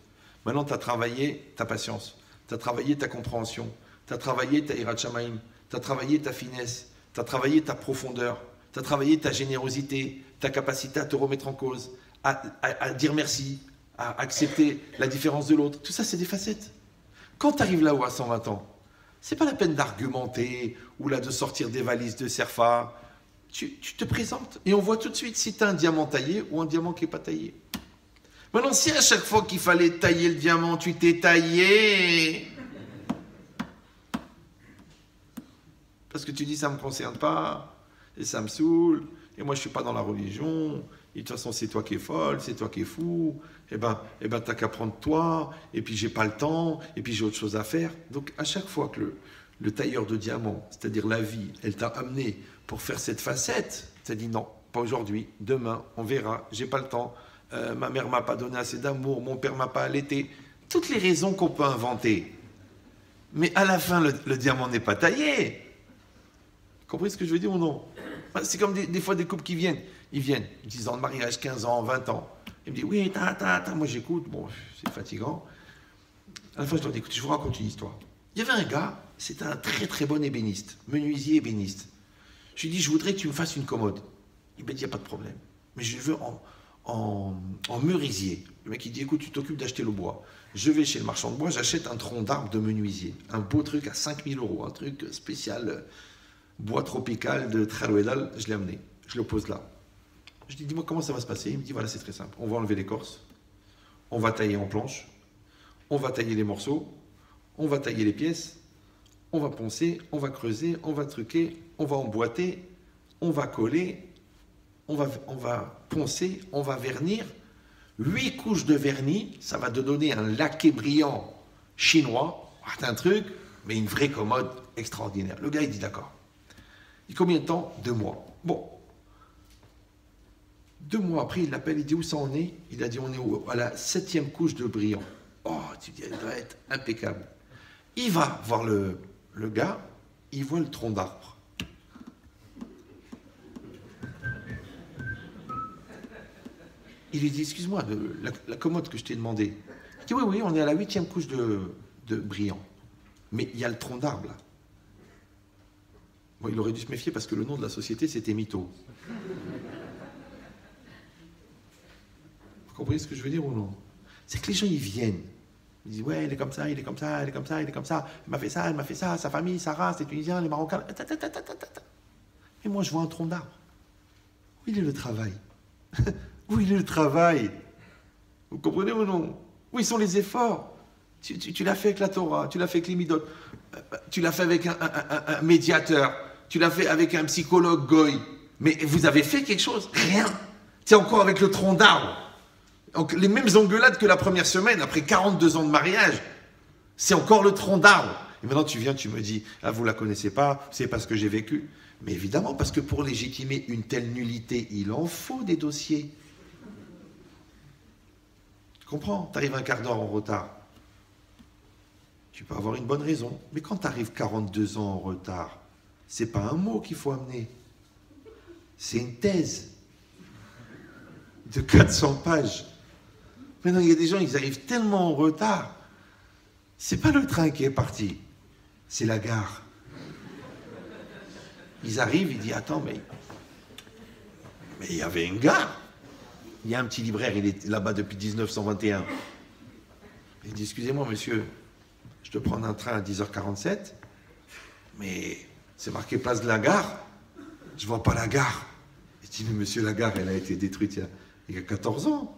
maintenant tu as travaillé ta patience, tu as travaillé ta compréhension, tu as travaillé ta hirat shamaim, tu as travaillé ta finesse, tu as travaillé ta profondeur, tu as travaillé ta générosité, ta capacité à te remettre en cause, à dire merci, à accepter la différence de l'autre. Tout ça, c'est des facettes. Quand tu arrives là-haut à 120 ans, c'est pas la peine d'argumenter ou là de sortir des valises de Serfa. Tu te présentes et on voit tout de suite si tu as un diamant taillé ou un diamant qui n'est pas taillé. Maintenant, si à chaque fois qu'il fallait tailler le diamant, tu t'es taillé, parce que tu dis ça ne me concerne pas, et ça me saoule, et moi je ne suis pas dans la religion, et de toute façon c'est toi qui es folle, c'est toi qui es fou, eh ben t'as qu'à prendre toi, et puis j'ai pas le temps, et puis j'ai autre chose à faire. Donc à chaque fois que le tailleur de diamant, c'est-à-dire la vie, elle t'a amené pour faire cette facette, t'as dit non, pas aujourd'hui, demain, on verra, j'ai pas le temps, ma mère m'a pas donné assez d'amour, mon père m'a pas allaité, toutes les raisons qu'on peut inventer. Mais à la fin, le diamant n'est pas taillé. Vous comprenez ce que je veux dire ou non? C'est comme des fois des couples qui viennent. Ils viennent, 10 ans de mariage, 15 ans, 20 ans. Ils me disent, oui, moi j'écoute, bon, c'est fatigant. À la fin, je leur dis, écoute, je vous raconte une histoire. Il y avait un gars, c'était un très très bon ébéniste, menuisier ébéniste. Je lui dis, je voudrais que tu me fasses une commode. Il m'a dit, il n'y a pas de problème. Mais je veux en merisier. Le mec, il dit, écoute, tu t'occupes d'acheter le bois. Je vais chez le marchand de bois, j'achète un tronc d'arbre de menuisier. Un beau truc à 5 000 €, un truc spécial, bois tropical de Tralouedal, je l'ai amené. Je le pose là. Je lui dis, dis-moi comment ça va se passer. Il me dit, voilà, c'est très simple. On va enlever l'écorce, on va tailler en planche, on va tailler les morceaux, on va tailler les pièces, on va poncer, on va creuser, on va truquer, on va emboîter, on va coller, on va poncer, on va vernir. 8 couches de vernis, ça va te donner un laqué brillant chinois. C'est un truc, mais une vraie commode extraordinaire. Le gars, il dit d'accord. Il dit combien de temps? 2 mois. Bon. 2 mois après, il l'appelle, il dit où ça en est? Il a dit on est à la 7e couche de brillant. Oh, tu dis, elle doit être impeccable. Il va voir le gars, il voit le tronc d'arbre. Il lui dit, excuse-moi, la commode que je t'ai demandé. Il dit, oui, on est à la 8e couche de brillant. Mais il y a le tronc d'arbre là. Bon, il aurait dû se méfier parce que le nom de la société, c'était Mytho. Vous comprenez ce que je veux dire ou non? C'est que les gens, ils viennent. Ils disent, ouais, il est comme ça, il est comme ça, il est comme ça, il est comme ça. Il m'a fait ça, sa famille, sa race, les Tunisiens, les Marocains. Et moi, je vois un tronc d'arbre. Où il est le travail? Où il est le travail? Vous comprenez ou non? Où ils sont les efforts? Tu l'as fait avec la Torah, tu l'as fait avec les Midot, tu l'as fait avec un médiateur, tu l'as fait avec un psychologue goy. Mais vous avez fait quelque chose? Rien. C'est encore avec le tronc d'arbre. Donc, les mêmes engueulades que la première semaine, après 42 ans de mariage, c'est encore le tronc d'arbre. Et maintenant, tu viens, tu me dis, ah, vous ne la connaissez pas, c'est parce que j'ai vécu. Mais évidemment, parce que pour légitimer une telle nullité, il en faut des dossiers. Tu comprends? Tu arrives un quart d'heure en retard. Tu peux avoir une bonne raison. Mais quand tu arrives 42 ans en retard, c'est pas un mot qu'il faut amener. C'est une thèse de 400 pages. Maintenant, il y a des gens, ils arrivent tellement en retard. C'est pas le train qui est parti, c'est la gare. Ils arrivent, ils disent, attends, mais il y avait une gare. Il y a un petit libraire, il est là-bas depuis 1921. Il dit, excusez-moi, monsieur, je dois prendre un train à 10h47, mais c'est marqué place de la gare. Je vois pas la gare. Il dit, mais monsieur, la gare, elle a été détruite il y a 14 ans.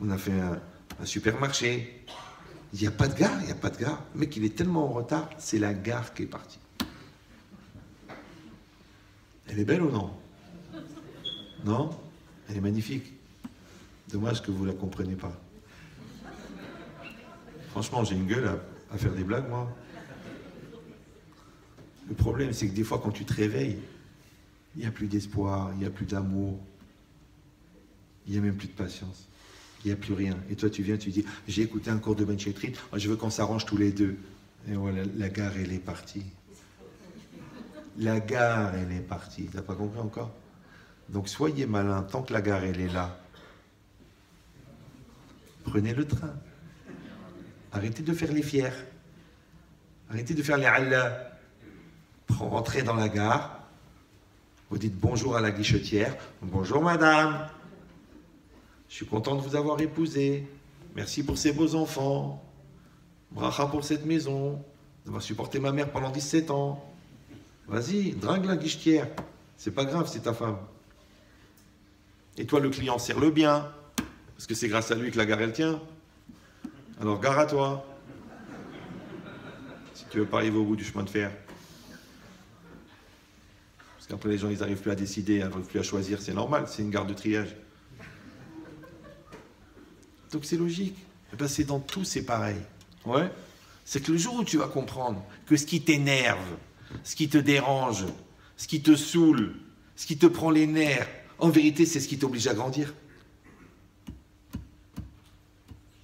On a fait un supermarché. Il n'y a pas de gare, il n'y a pas de gare. Le mec, il est tellement en retard, c'est la gare qui est partie. Elle est belle ou non? Non? Elle est magnifique. Dommage que vous ne la compreniez pas. Franchement, j'ai une gueule à faire des blagues, moi. Le problème, c'est que des fois, quand tu te réveilles, il n'y a plus d'espoir, il n'y a plus d'amour, il n'y a même plus de patience. Il n'y a plus rien. Et toi, tu viens, tu dis, j'ai écouté un cours de Ben Chetrit, je veux qu'on s'arrange tous les deux. Et voilà, la gare, elle est partie. La gare, elle est partie. Tu n'as pas compris encore? Donc, soyez malin, tant que la gare, elle est là. Prenez le train. Arrêtez de faire les fiers. Arrêtez de faire les Allah. Rentrez dans la gare. Vous dites bonjour à la guichetière. Bonjour madame. Je suis content de vous avoir épousé. Merci pour ces beaux enfants. Bracha pour cette maison. D'avoir supporté ma mère pendant 17 ans. Vas-y, drague la guichetière. C'est pas grave, c'est ta femme. Et toi, le client, serre-le bien. Parce que c'est grâce à lui que la gare, elle tient. Alors, gare à toi. Si tu veux pas arriver au bout du chemin de fer. Parce qu'après, les gens, ils n'arrivent plus à décider, ils n'arrivent plus à choisir. C'est normal, c'est une gare de triage. Donc c'est logique. Et ben, c'est dans tout, c'est pareil. Ouais. C'est que le jour où tu vas comprendre que ce qui t'énerve, ce qui te dérange, ce qui te saoule, ce qui te prend les nerfs, en vérité, c'est ce qui t'oblige à grandir.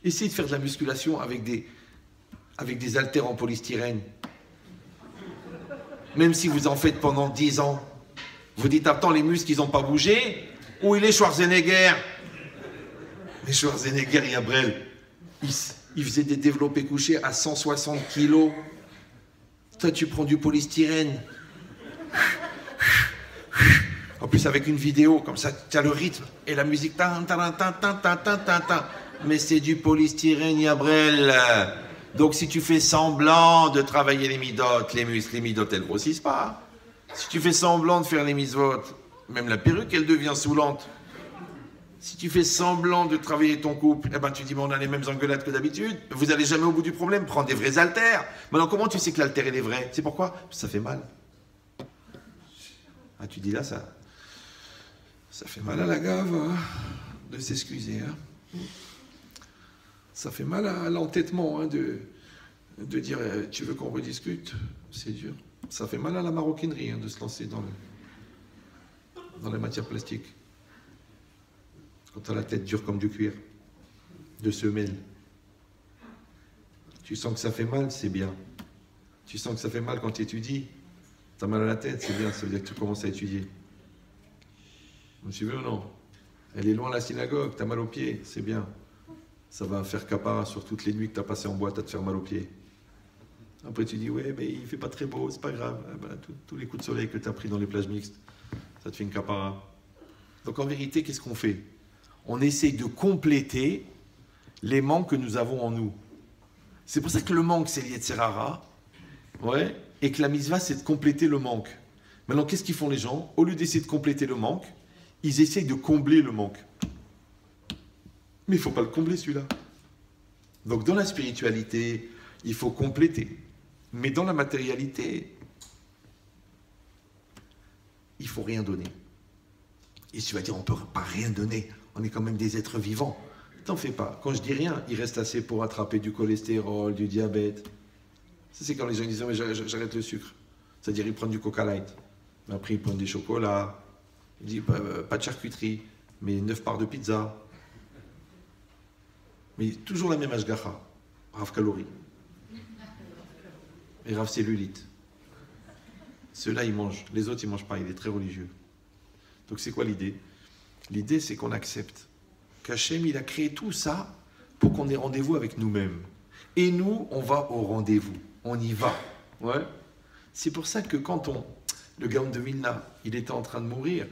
Essayez de faire de la musculation avec des haltères en polystyrène. Même si vous en faites pendant 10 ans. Vous dites, attends, les muscles, ils n'ont pas bougé. Où il est Schwarzenegger? Mais Schwarzenegger, Yabrel, il faisait des développés couchés à 160 kilos. Toi, tu prends du polystyrène. En plus, avec une vidéo, comme ça, tu as le rythme et la musique. Mais c'est du polystyrène, Yabrel. Donc, si tu fais semblant de travailler les midotes, les muscles, les midotes, elles ne grossissent pas. Si tu fais semblant de faire les mitzvot, même la perruque, elle devient saoulante. Si tu fais semblant de travailler ton couple, eh ben tu dis, mais on a les mêmes engueulades que d'habitude. Vous n'allez jamais au bout du problème. Prends des vrais haltères. Maintenant, comment tu sais que l'haltère, elle est vraie? C'est pourquoi? Ça fait mal. Ah, tu dis là, ça fait mal à la gave hein, de s'excuser. Hein. Ça fait mal à l'entêtement hein, de dire, tu veux qu'on rediscute? C'est dur. Ça fait mal à la maroquinerie hein, de se lancer dans les matières plastiques. Quand tu as la tête dure comme du cuir, de semelle. Tu sens que ça fait mal, c'est bien. Tu sens que ça fait mal quand tu étudies, tu as mal à la tête, c'est bien, ça veut dire que tu commences à étudier. Vous me suivez ou non? Elle est loin la synagogue, tu as mal aux pieds, c'est bien. Ça va faire capara sur toutes les nuits que tu as passées en boîte à te faire mal aux pieds. Après tu dis, ouais, mais il fait pas très beau, c'est pas grave. Ah ben, tous les coups de soleil que tu as pris dans les plages mixtes, ça te fait une capara. Donc en vérité, qu'est-ce qu'on fait? On essaye de compléter les manques que nous avons en nous. C'est pour ça que le manque, c'est l'Yetzer Hara, ouais, et que la mitzvah, c'est de compléter le manque. Maintenant, qu'est-ce qu'ils font les gens? Au lieu d'essayer de compléter le manque, ils essayent de combler le manque. Mais il ne faut pas le combler, celui-là. Donc, dans la spiritualité, il faut compléter. Mais dans la matérialité, il ne faut rien donner. Et tu vas dire, on ne peut pas rien donner. On est quand même des êtres vivants. T'en fais pas. Quand je dis rien, il reste assez pour attraper du cholestérol, du diabète. Ça, c'est quand les gens disent, mais j'arrête le sucre. C'est-à-dire, ils prennent du Coca Light. Mais après, ils prennent des chocolats. Ils disent, pas de charcuterie, mais 9 parts de pizza. Mais toujours la même ashgacha. Rav calories. Et Rav cellulite. Ceux-là, ils mangent. Les autres, ils ne mangent pas. Il est très religieux. Donc, c'est quoi l'idée? L'idée, c'est qu'on accepte qu'Hachem, il a créé tout ça pour qu'on ait rendez-vous avec nous-mêmes. Et nous, on va au rendez-vous. On y va. Ouais. C'est pour ça que quand le Gaon de Vilna, il était en train de mourir,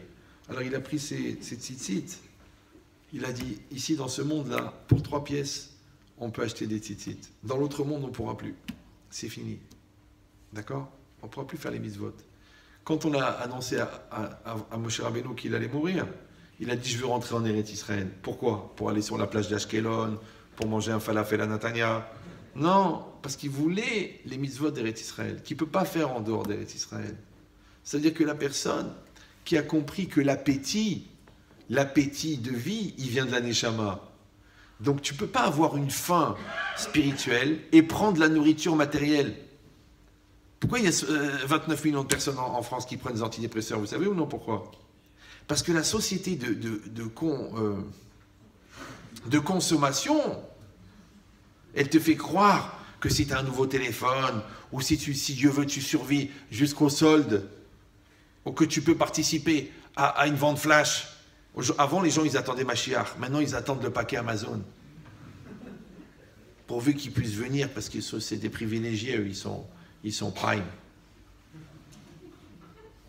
alors il a pris ses tzitzit. Il a dit, ici, dans ce monde-là, pour 3 pièces, on peut acheter des tzitzit. Dans l'autre monde, on ne pourra plus. C'est fini. D'accord? On ne pourra plus faire les mitzvot. Quand on a annoncé à Moshe Rabbeinu qu'il allait mourir, il a dit, je veux rentrer en Eretz Israël. Pourquoi? Pour aller sur la plage d'Ashkelon, pour manger un falafel à Natania. Non, parce qu'il voulait les mitzvot d'Eretz Israël, qu'il ne peut pas faire en dehors d'Eretz Israël. C'est-à-dire que la personne qui a compris que l'appétit de vie, il vient de la Neshama. Donc tu ne peux pas avoir une faim spirituelle et prendre la nourriture matérielle. Pourquoi il y a 29 millions de personnes en France qui prennent des antidépresseurs? Vous savez ou non pourquoi? Parce que la société de cons de consommation. Elle te fait croire que si tu as un nouveau téléphone, ou si Dieu veut, tu survis jusqu'au solde, ou que tu peux participer à une vente flash. Avant, les gens, ils attendaient Mashiach. Maintenant, ils attendent le paquet Amazon. Pourvu qu'ils puissent venir, parce que c'est des privilégiés, eux, ils sont prime.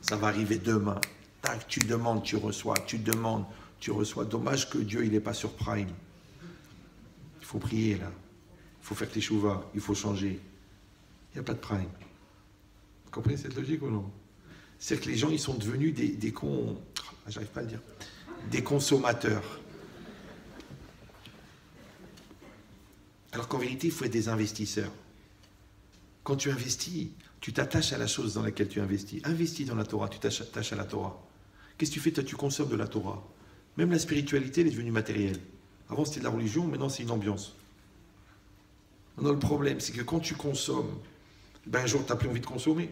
Ça va arriver demain. Tac, tu demandes, tu reçois, tu demandes, tu reçois. Dommage que Dieu, il n'est pas sur prime. Il faut prier, là. Il faut faire tes chouvas, il faut changer. Il n'y a pas de prime. Vous comprenez cette logique ou non? C'est que les gens, ils sont devenus des cons... J'arrive pas à le dire. Des consommateurs. Alors qu'en vérité, il faut être des investisseurs. Quand tu investis, tu t'attaches à la chose dans laquelle tu investis. Investis dans la Torah, tu t'attaches à la Torah. Qu'est-ce que tu fais? Toi, tu consommes de la Torah. Même la spiritualité, elle est devenue matérielle. Avant, c'était de la religion, maintenant, c'est une ambiance. Non, le problème, c'est que quand tu consommes, ben un jour, tu n'as plus envie de consommer.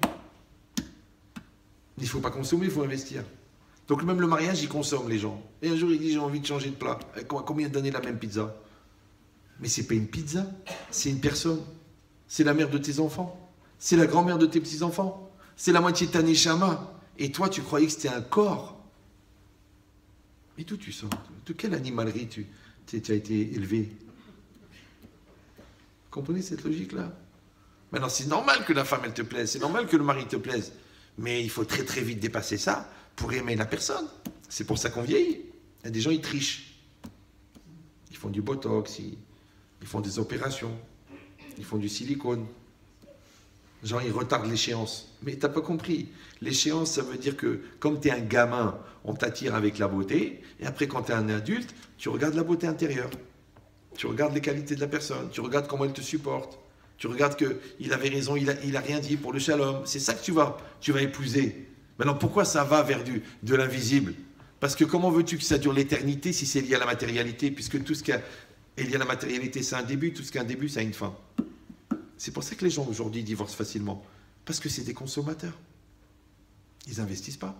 Il ne faut pas consommer, il faut investir. Donc même le mariage, il consomme les gens. Et un jour, il dit, j'ai envie de changer de plat. Combien d'années la même pizza? Mais c'est pas une pizza, c'est une personne. C'est la mère de tes enfants. C'est la grand-mère de tes petits-enfants. C'est la moitié de ta neshama. Et toi, tu croyais que c'était un corps. Mais d'où tu sors? De quelle animalerie tu as été élevé? Vous comprenez cette logique-là? Maintenant, c'est normal que la femme, elle te plaise. C'est normal que le mari te plaise. Mais il faut très très vite dépasser ça pour aimer la personne. C'est pour ça qu'on vieillit. Il y a des gens, ils trichent. Ils font du botox, ils font des opérations, ils font du silicone. Genre, ils retardent l'échéance. Mais t'as pas compris. L'échéance, ça veut dire que comme tu es un gamin, on t'attire avec la beauté. Et après, quand tu es un adulte, tu regardes la beauté intérieure. Tu regardes les qualités de la personne. Tu regardes comment elle te supporte. Tu regardes qu'il avait raison, il a rien dit pour le shalom. C'est ça que tu vas épouser. Maintenant, pourquoi ça va vers de l'invisible? Parce que comment veux-tu que ça dure l'éternité si c'est lié à la matérialité? Puisque tout ce qui est lié à la matérialité, c'est un début. Tout ce qui a un début, ça a une fin. C'est pour ça que les gens aujourd'hui divorcent facilement. Parce que c'est des consommateurs. Ils n'investissent pas.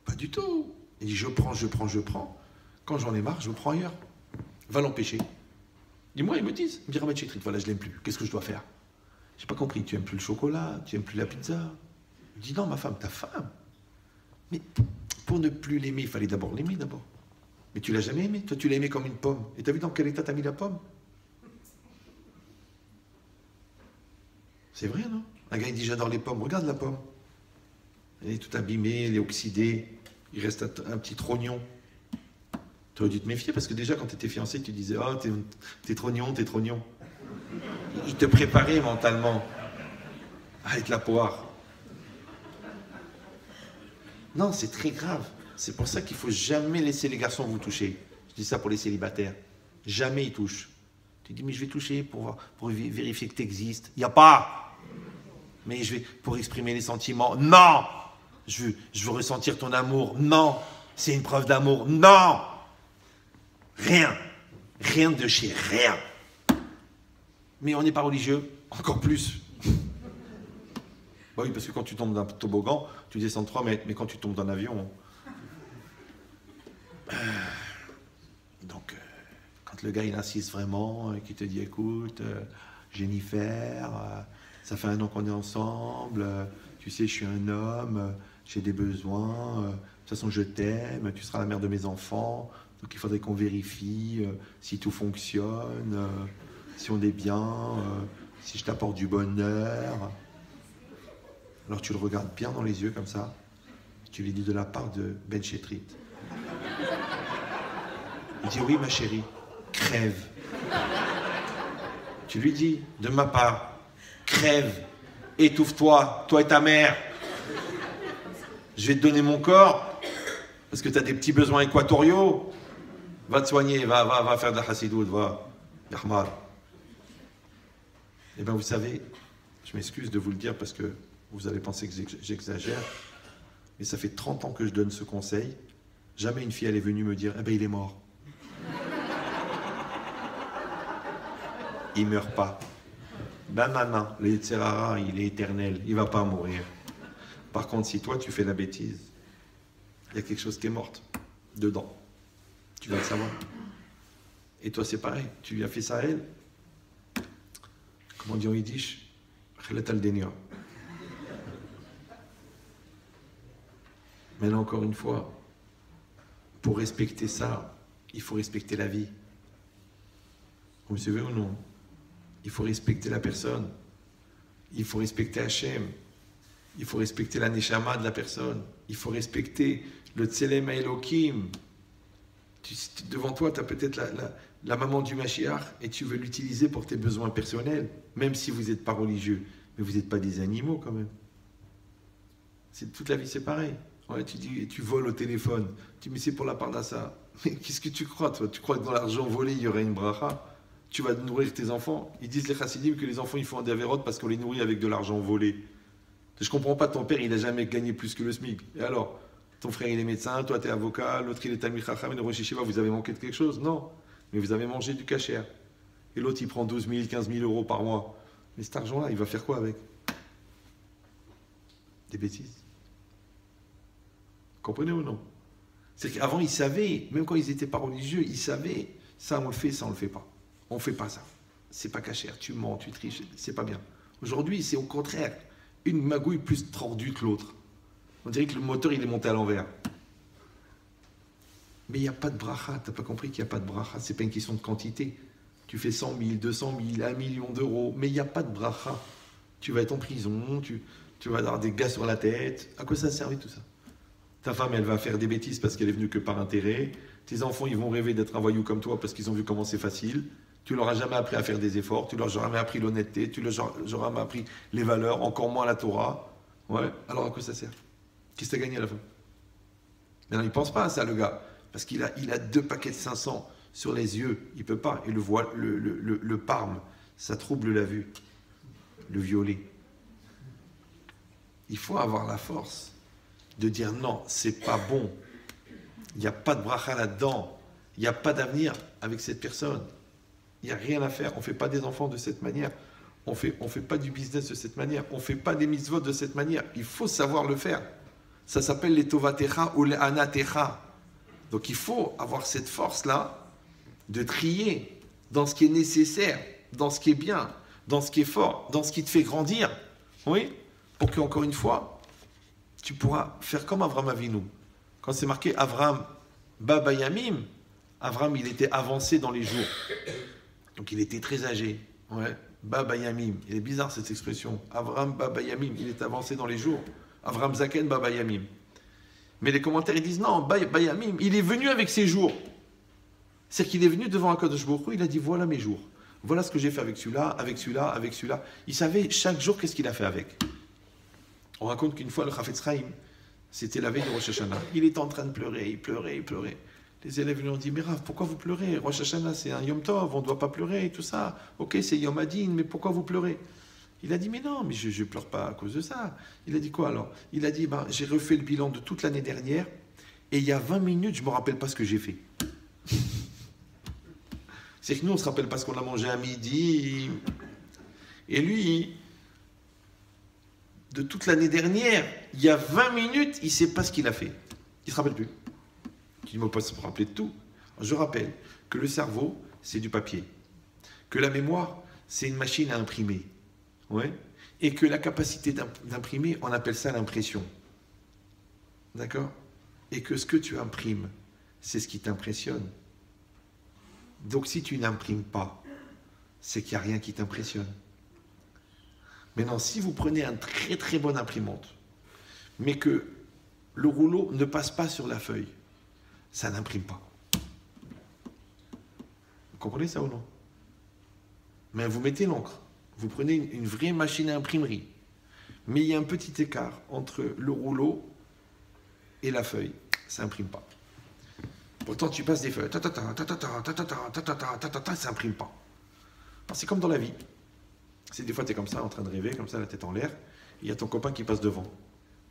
Pas du tout. Ils disent je prends. Quand j'en ai marre, je prends ailleurs. Va l'empêcher. Dis-moi, ils me disent, Ramet Chetrit, voilà, je l'aime plus. Qu'est-ce que je dois faire? J'ai pas compris. Tu aimes plus le chocolat? Tu aimes plus la pizza? Je dis non, ma femme, ta femme. Mais pour ne plus l'aimer, il fallait d'abord l'aimer d'abord. Mais tu l'as jamais aimé. Toi, tu l'as aimé comme une pomme. Et t'as vu dans quel état t'as mis la pomme? C'est vrai, non? Un gars, il dit j'adore les pommes. Regarde la pomme. Elle est toute abîmée, elle est oxydée. Il reste un petit trognon. Tu aurais dû te méfier parce que déjà, quand tu étais fiancé, tu disais oh, t'es trognon. Il te préparait mentalement à être la poire. Non, c'est très grave. C'est pour ça qu'il ne faut jamais laisser les garçons vous toucher. Je dis ça pour les célibataires. Jamais ils touchent. Tu dis, mais je vais toucher pour vérifier que tu existes. Il n'y a pas. Mais je vais pour exprimer les sentiments. Non. Je veux ressentir ton amour. Non. C'est une preuve d'amour. Non. Rien. Rien de chez rien. Mais on n'est pas religieux. Encore plus. Bah oui, parce que quand tu tombes d'un toboggan, tu descends de 3 mètres. Mais quand tu tombes d'un avion... Donc, quand le gars il insiste vraiment, qu'il te dit écoute, Jennifer, ça fait 1 an qu'on est ensemble, tu sais, je suis un homme, j'ai des besoins, de toute façon je t'aime, tu seras la mère de mes enfants, donc il faudrait qu'on vérifie si tout fonctionne, si on est bien, si je t'apporte du bonheur. Alors tu le regardes bien dans les yeux comme ça, tu lui dis de la part de Ben Chetrit. Il dit oui ma chérie, crève. Tu lui dis de ma part, crève, étouffe-toi, toi et ta mère. Je vais te donner mon corps parce que tu as des petits besoins équatoriaux. Va te soigner, va faire de la chassidoute, va. Yahmar. Eh bien vous savez, je m'excuse de vous le dire parce que vous allez penser que j'exagère, mais ça fait 30 ans que je donne ce conseil. Jamais une fille elle est venue me dire « Eh ben il est mort ». Il meurt pas. Ben maman, le Yetzirara, il est éternel, il va pas mourir. Par contre, si toi tu fais la bêtise, il y a quelque chose qui est morte dedans. Tu vas le savoir. Et toi, c'est pareil. Tu lui as fait ça à elle. Comment on dit en yiddish? Khalat al-denia. Mais là, encore une fois, pour respecter ça, il faut respecter la vie. Vous me suivez ou non? Il faut respecter la personne. Il faut respecter Hachem. Il faut respecter la neshama de la personne. Il faut respecter le Tselem Elohim. Devant toi, tu as peut-être la maman du Mashiach et tu veux l'utiliser pour tes besoins personnels, même si vous n'êtes pas religieux. Mais vous n'êtes pas des animaux quand même. Toute la vie, c'est pareil. Ouais, tu voles au téléphone. Tu dis, mais c'est pour la parnassa. Mais qu'est-ce que tu crois, toi? Tu crois que dans l'argent volé, il y aurait une bracha? Tu vas nourrir tes enfants? Ils disent les chassidim que les enfants, ils font un daverot parce qu'on les nourrit avec de l'argent volé. Je comprends pas, ton père, il n'a jamais gagné plus que le SMIC. Et alors? Ton frère, il est médecin, toi, tu es avocat, l'autre, il est Talmid Chacham, et le Rosh Yeshiva, vous avez manqué de quelque chose? Non. Mais vous avez mangé du kasher. Et l'autre, il prend 12 000, 15 000 euros par mois. Mais cet argent-là, il va faire quoi avec? Des bêtises. Comprenez ou non? C'est qu'avant, ils savaient, même quand ils n'étaient pas religieux, ils savaient, ça on le fait, ça on le fait pas. On ne fait pas ça. C'est pas cachère, tu mens, tu triches, c'est pas bien. Aujourd'hui, c'est au contraire, une magouille plus tordue que l'autre. On dirait que le moteur, il est monté à l'envers. Mais il n'y a pas de bracha, tu n'as pas compris qu'il n'y a pas de bracha, c'est pas une question de quantité. Tu fais 100 000, 200 000, 1 million d'euros, mais il n'y a pas de bracha. Tu vas être en prison, tu vas avoir des gars sur la tête. À quoi ça sert tout ça? Ta femme, elle va faire des bêtises parce qu'elle est venue que par intérêt. Tes enfants, ils vont rêver d'être un voyou comme toi parce qu'ils ont vu comment c'est facile. Tu leur as jamais appris à faire des efforts. Tu leur as jamais appris l'honnêteté. Tu leur as jamais appris les valeurs, encore moins la Torah. Ouais. Alors à quoi ça sert? Qu'est-ce que tu as gagné à la fin? Maintenant, il ne pense pas à ça, le gars. Parce qu'il a 2 paquets de 500 sur les yeux. Il ne peut pas. Et le parme, ça trouble la vue. Le violet. Il faut avoir la force de dire non, c'est pas bon. Il n'y a pas de bracha là-dedans. Il n'y a pas d'avenir avec cette personne. Il n'y a rien à faire. On ne fait pas des enfants de cette manière. On fait pas du business de cette manière. On ne fait pas des mitzvot de cette manière. Il faut savoir le faire. Ça s'appelle les tovatecha ou les anatecha. Donc il faut avoir cette force-là de trier dans ce qui est nécessaire, dans ce qui est bien, dans ce qui est fort, dans ce qui te fait grandir. Oui, pour qu'encore une fois, tu pourras faire comme Avram Avinu. Quand c'est marqué Avram Baba Yamim, Avram, il était avancé dans les jours. Donc il était très âgé. Ouais. Baba Yamim. Il est bizarre cette expression. Avram Baba Yamim. Il est avancé dans les jours. Avram Zaken Baba Yamim. Mais les commentaires, ils disent non, Baba Yamim, il est venu avec ses jours. C'est qu'il est venu devant Akadosh Baruch Hu, il a dit voilà mes jours. Voilà ce que j'ai fait avec celui-là, avec celui-là, avec celui-là. Il savait chaque jour qu'est-ce qu'il a fait avec. On raconte qu'une fois, le Chafetz Chaim, c'était la veille de Rosh Hashanah. Il était en train de pleurer, il pleurait, il pleurait. Les élèves lui ont dit, mais Rav, pourquoi vous pleurez? Rosh Hashanah, c'est un Yom Tov, on ne doit pas pleurer, tout ça. Ok, c'est Yom Adin, mais pourquoi vous pleurez? Il a dit, mais non, mais je ne pleure pas à cause de ça. Il a dit quoi alors? Il a dit, j'ai refait le bilan de toute l'année dernière, et il y a 20 minutes, je ne me rappelle pas ce que j'ai fait. C'est que nous, on ne se rappelle pas ce qu'on a mangé à midi. Et lui, de toute l'année dernière, il y a 20 minutes, il ne sait pas ce qu'il a fait. Il ne se rappelle plus. Il ne peut pas se rappeler de tout. Je rappelle que le cerveau, c'est du papier. Que la mémoire, c'est une machine à imprimer. Ouais. Et que la capacité d'imprimer, on appelle ça l'impression. D'accord? Et que ce que tu imprimes, c'est ce qui t'impressionne. Donc si tu n'imprimes pas, c'est qu'il n'y a rien qui t'impressionne. Maintenant, si vous prenez un très très bonne imprimante, mais que le rouleau ne passe pas sur la feuille, ça n'imprime pas. Vous comprenez ça ou non? Mais vous mettez l'encre, vous prenez une vraie machine à imprimerie, mais il y a un petit écart entre le rouleau et la feuille, ça n'imprime pas. Pourtant, tu passes des feuilles, ça n'imprime pas. C'est comme dans la vie. C'est des fois, tu es comme ça, en train de rêver, comme ça, la tête en l'air, et il y a ton copain qui passe devant.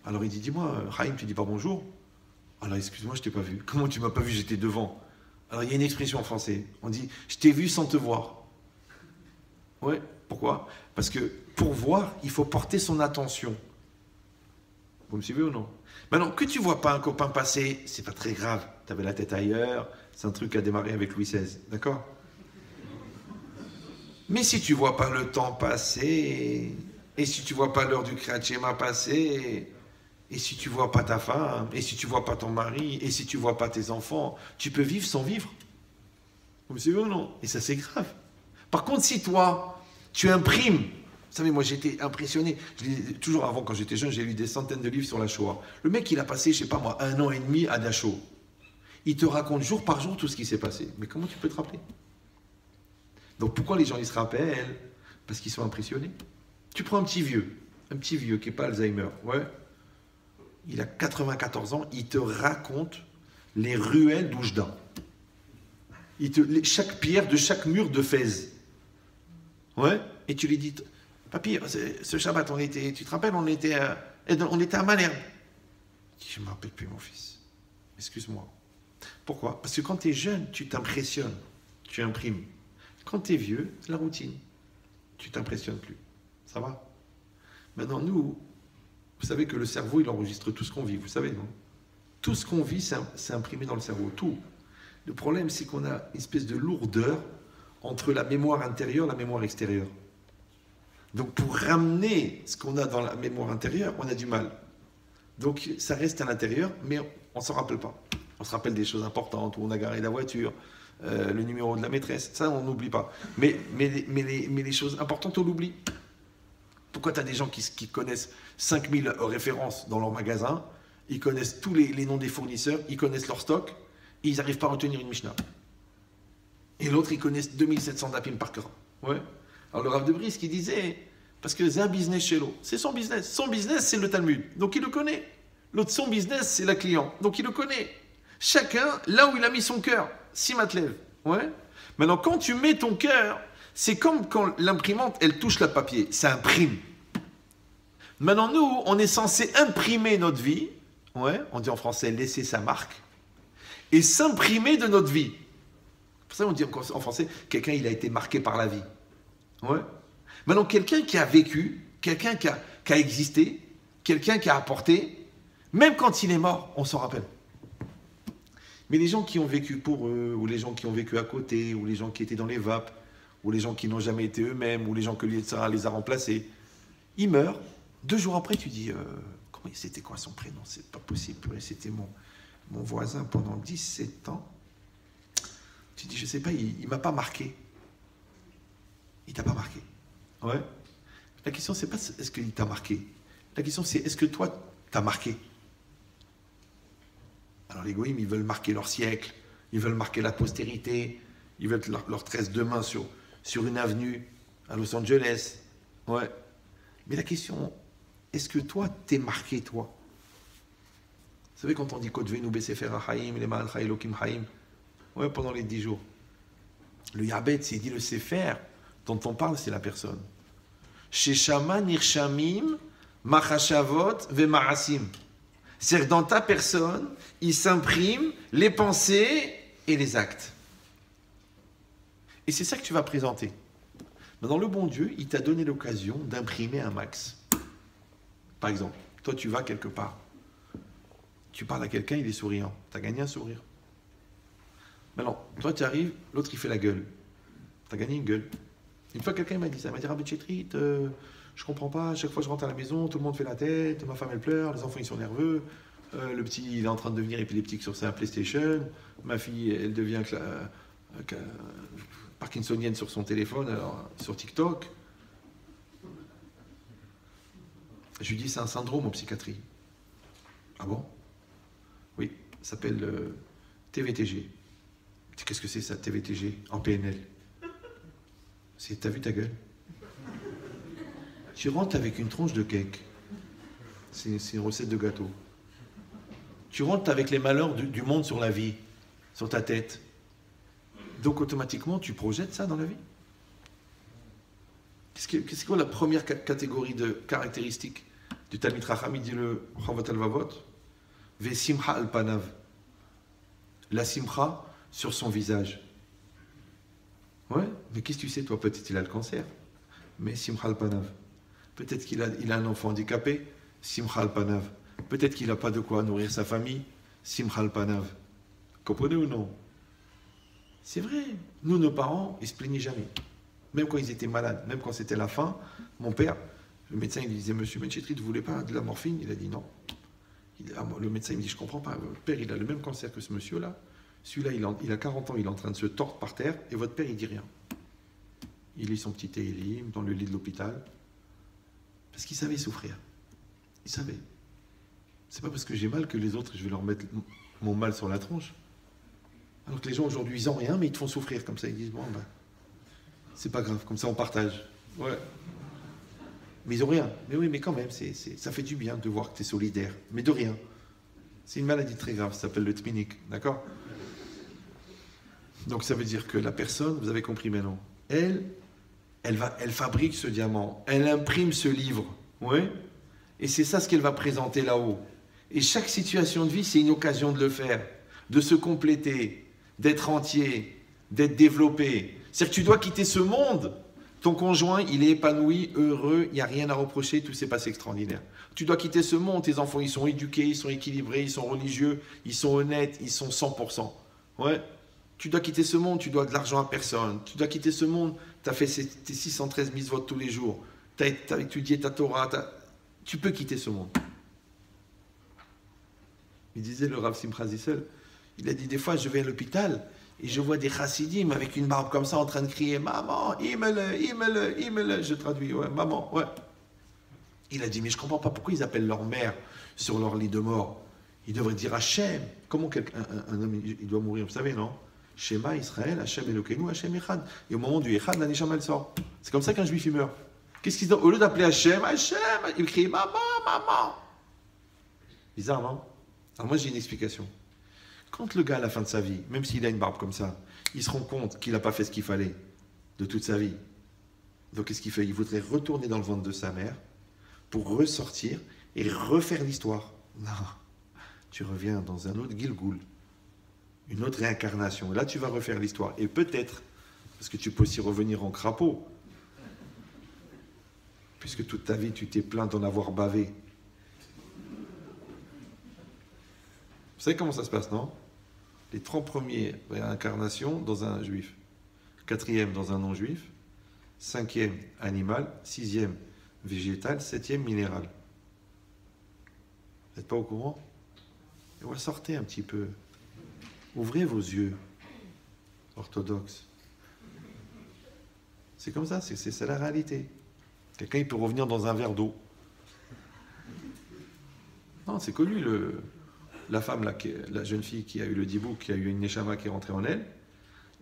Alors il dit, dis-moi, Chaim, tu dis pas bonjour? Alors excuse-moi, je t'ai pas vu. Comment tu m'as pas vu? J'étais devant. Alors il y a une expression en français. On dit, je t'ai vu sans te voir. Ouais, pourquoi? Parce que pour voir, il faut porter son attention. Vous me suivez ou non? Maintenant, que tu vois pas un copain passer, c'est pas très grave. Tu avais la tête ailleurs, c'est un truc à démarrer avec Louis XVI. D'accord? Mais si tu vois pas le temps passer, et si tu vois pas l'heure du Kriyat Shema passer, et si tu vois pas ta femme, et si tu vois pas ton mari, et si tu vois pas tes enfants, tu peux vivre sans vivre. Vous me suivez ou non? Et ça, c'est grave. Par contre, si toi, tu imprimes, vous savez, moi j'étais impressionné, toujours avant quand j'étais jeune, j'ai lu des centaines de livres sur la Shoah. Le mec, il a passé, je sais pas moi, 1 an et demi à Dachau. Il te raconte jour par jour tout ce qui s'est passé. Mais comment tu peux te rappeler? Donc pourquoi les gens ils se rappellent? Parce qu'ils sont impressionnés. Tu prends un petit vieux qui n'est pas Alzheimer, ouais. Il a 94 ans, il te raconte les ruelles d'Oujda. Chaque pierre de chaque mur de Fès. Ouais. Et tu lui dis, papy, ce Shabbat, tu te rappelles, on était à Malherbe. Je ne me rappelle plus, mon fils. Excuse-moi. Pourquoi? Parce que quand tu es jeune, tu t'impressionnes, tu imprimes. Quand tu es vieux, c'est la routine. Tu t'impressionnes plus. Ça va? Maintenant, nous, vous savez que le cerveau, il enregistre tout ce qu'on vit, vous savez, non? Tout ce qu'on vit, c'est imprimé dans le cerveau, tout. Le problème, c'est qu'on a une espèce de lourdeur entre la mémoire intérieure et la mémoire extérieure. Donc, pour ramener ce qu'on a dans la mémoire intérieure, on a du mal. Donc, ça reste à l'intérieur, mais on ne s'en rappelle pas. On se rappelle des choses importantes, où on a garé la voiture, le numéro de la maîtresse, ça, on n'oublie pas. Mais les choses importantes, on l'oublie. Pourquoi tu as des gens qui connaissent 5000 références dans leur magasin, ils connaissent tous les noms des fournisseurs, ils connaissent leur stock, et ils n'arrivent pas à retenir une Mishnah. Et l'autre, ils connaissent 2700 dapim par cœur. Ouais. Alors le Rav de Brisk, il disait, parce que c'est un business chez l'autre, c'est son business. Son business, c'est le Talmud, donc il le connaît. L'autre, son business, c'est la client, donc il le connaît. Chacun, là où il a mis son cœur, si Matlev. Ouais. Maintenant, quand tu mets ton cœur, c'est comme quand l'imprimante, elle touche le papier, ça imprime. Maintenant, nous, on est censé imprimer notre vie, ouais, on dit en français laisser sa marque, et s'imprimer de notre vie. Pour ça, on dit en français, quelqu'un, il a été marqué par la vie. Ouais. Maintenant, quelqu'un qui a vécu, quelqu'un qui a existé, quelqu'un qui a apporté, même quand il est mort, on s'en rappelle. Mais les gens qui ont vécu pour eux, ou les gens qui ont vécu à côté, ou les gens qui étaient dans les vapes, ou les gens qui n'ont jamais été eux-mêmes, ou les gens que l'Yetzirah les a remplacés, ils meurent. 2 jours après, tu dis, c'était quoi son prénom? C'est pas possible, c'était mon voisin pendant 17 ans. Tu dis, je sais pas, il m'a pas marqué. Il t'a pas marqué. Ouais. La question, c'est pas est-ce qu'il t'a marqué. La question, c'est est-ce que toi, t'as marqué? Alors les goïms, ils veulent marquer leur siècle, ils veulent marquer la postérité, ils veulent leur tresse de main sur une avenue à Los Angeles. Ouais. Mais la question, est-ce que toi, t'es marqué, toi? Vous savez, quand on dit Kotvenu Besefer HaChaim, les Ma'al Elokim Chaim, ouais, pendant les 10 jours. Le Yabet, il dit le Sefer, dont on parle, c'est la personne. Sheshama Nirshamim, Machashavot, Vemarasim. C'est-à-dire, dans ta personne, il s'imprime les pensées et les actes. Et c'est ça que tu vas présenter. Maintenant, le bon Dieu, il t'a donné l'occasion d'imprimer un max. Par exemple, toi, tu vas quelque part. Tu parles à quelqu'un, il est souriant. Tu as gagné un sourire. Maintenant, toi, tu arrives, l'autre, il fait la gueule. Tu as gagné une gueule. Une fois, quelqu'un m'a dit ça. Il m'a dit, Rabbi Chetrit, je comprends pas. À chaque fois, je rentre à la maison, tout le monde fait la tête. Ma femme, elle pleure. Les enfants, ils sont nerveux. Le petit, il est en train de devenir épileptique sur sa PlayStation. Ma fille, elle devient parkinsonienne sur son téléphone, alors, sur TikTok. Je lui dis, c'est un syndrome en psychiatrie. Ah bon? Oui, ça s'appelle TVTG. Qu'est-ce que c'est ça, TVTG, en PNL? T'as vu ta gueule? Tu rentres avec une tronche de cake. C'est une recette de gâteau. Tu rentres avec les malheurs du monde sur la vie, sur ta tête. Donc automatiquement, tu projettes ça dans la vie. Qu'est-ce que la première catégorie de caractéristiques du Talmid Chacham? Il dit le Chavot Alvavot, Ve Simcha al Panav. La Simcha sur son visage. Ouais, mais qu'est-ce que tu sais, toi? Peut-être qu'il a le cancer, mais Simcha al Panav. Peut-être qu'il a un enfant handicapé, Simcha al Panav. Peut-être qu'il n'a pas de quoi nourrir sa famille, Simcha al Panav. Comprenez ou non? C'est vrai, nous, nos parents, ils ne se plaignaient jamais. Même quand ils étaient malades, même quand c'était la fin, mon père, le médecin, il disait, monsieur Menchetrit, vous voulez pas de la morphine? Il a dit non. Le médecin, il me dit, je comprends pas, votre père, il a le même cancer que ce monsieur-là. Celui-là, il a 40 ans, il est en train de se tordre par terre, et votre père, il dit rien. Il lit son petit Télim dans le lit de l'hôpital, parce qu'il savait souffrir. Il savait. C'est pas parce que j'ai mal que les autres, je vais leur mettre mon mal sur la tronche. Alors que les gens aujourd'hui, ils n'ont rien, mais ils te font souffrir comme ça. Ils disent, bon, ben, c'est pas grave, comme ça on partage. Ouais. Mais ils n'ont rien. Mais oui, mais quand même, ça fait du bien de voir que tu es solidaire. Mais de rien. C'est une maladie très grave, ça s'appelle le tminik. D'accord? Donc ça veut dire que la personne, vous avez compris maintenant, elle fabrique ce diamant, elle imprime ce livre. Ouais. Et c'est ça ce qu'elle va présenter là-haut. Et chaque situation de vie, c'est une occasion de le faire, de se compléter, d'être entier, d'être développé. C'est-à-dire que tu dois quitter ce monde. Ton conjoint, il est épanoui, heureux, il n'y a rien à reprocher, tout s'est passé extraordinaire. Tu dois quitter ce monde, tes enfants, ils sont éduqués, ils sont équilibrés, ils sont religieux, ils sont honnêtes, ils sont 100%. Ouais. Tu dois quitter ce monde, tu dois de l'argent à personne. Tu dois quitter ce monde, tu as fait tes 613 mitzvot tous les jours. Tu as étudié ta Torah, tu peux quitter ce monde. Il disait le Rav Simcha Zissel, il a dit des fois je vais à l'hôpital et je vois des chassidim avec une barbe comme ça en train de crier maman, imele, je traduis, ouais, maman, ouais. Il a dit mais je comprends pas pourquoi ils appellent leur mère sur leur lit de mort. Ils devraient dire Hachem. Comment un homme il doit mourir, vous savez, non? Shema Israël, Hachem Elokeinu, Hachem Echad. Et au moment du Echad, la Neshama elle sort. C'est comme ça qu'un juif il meurt. Qu'est-ce qu'ils ont? Au lieu d'appeler Hachem, Hachem, il crie maman, maman. Bizarre, non? Alors moi j'ai une explication. Quand le gars à la fin de sa vie, même s'il a une barbe comme ça, il se rend compte qu'il n'a pas fait ce qu'il fallait de toute sa vie. Donc qu'est-ce qu'il fait? Il voudrait retourner dans le ventre de sa mère pour ressortir et refaire l'histoire. Non, tu reviens dans un autre Gilgoul, une autre réincarnation. Et là tu vas refaire l'histoire. Et peut-être, parce que tu peux aussi revenir en crapaud, puisque toute ta vie tu t'es plaint d'en avoir bavé. Vous savez comment ça se passe, non? Les 30 premières réincarnations dans un juif, 4e dans un non-juif, 5e animal, 6e végétal, 7e minéral. Vous n'êtes pas au courant? Et voilà, sortez un petit peu. Ouvrez vos yeux, orthodoxes. C'est comme ça, c'est la réalité. Quelqu'un, il peut revenir dans un verre d'eau. Non, c'est connu, la femme, là, la jeune fille qui a eu le dibou, qui a eu une neshama qui est rentrée en elle,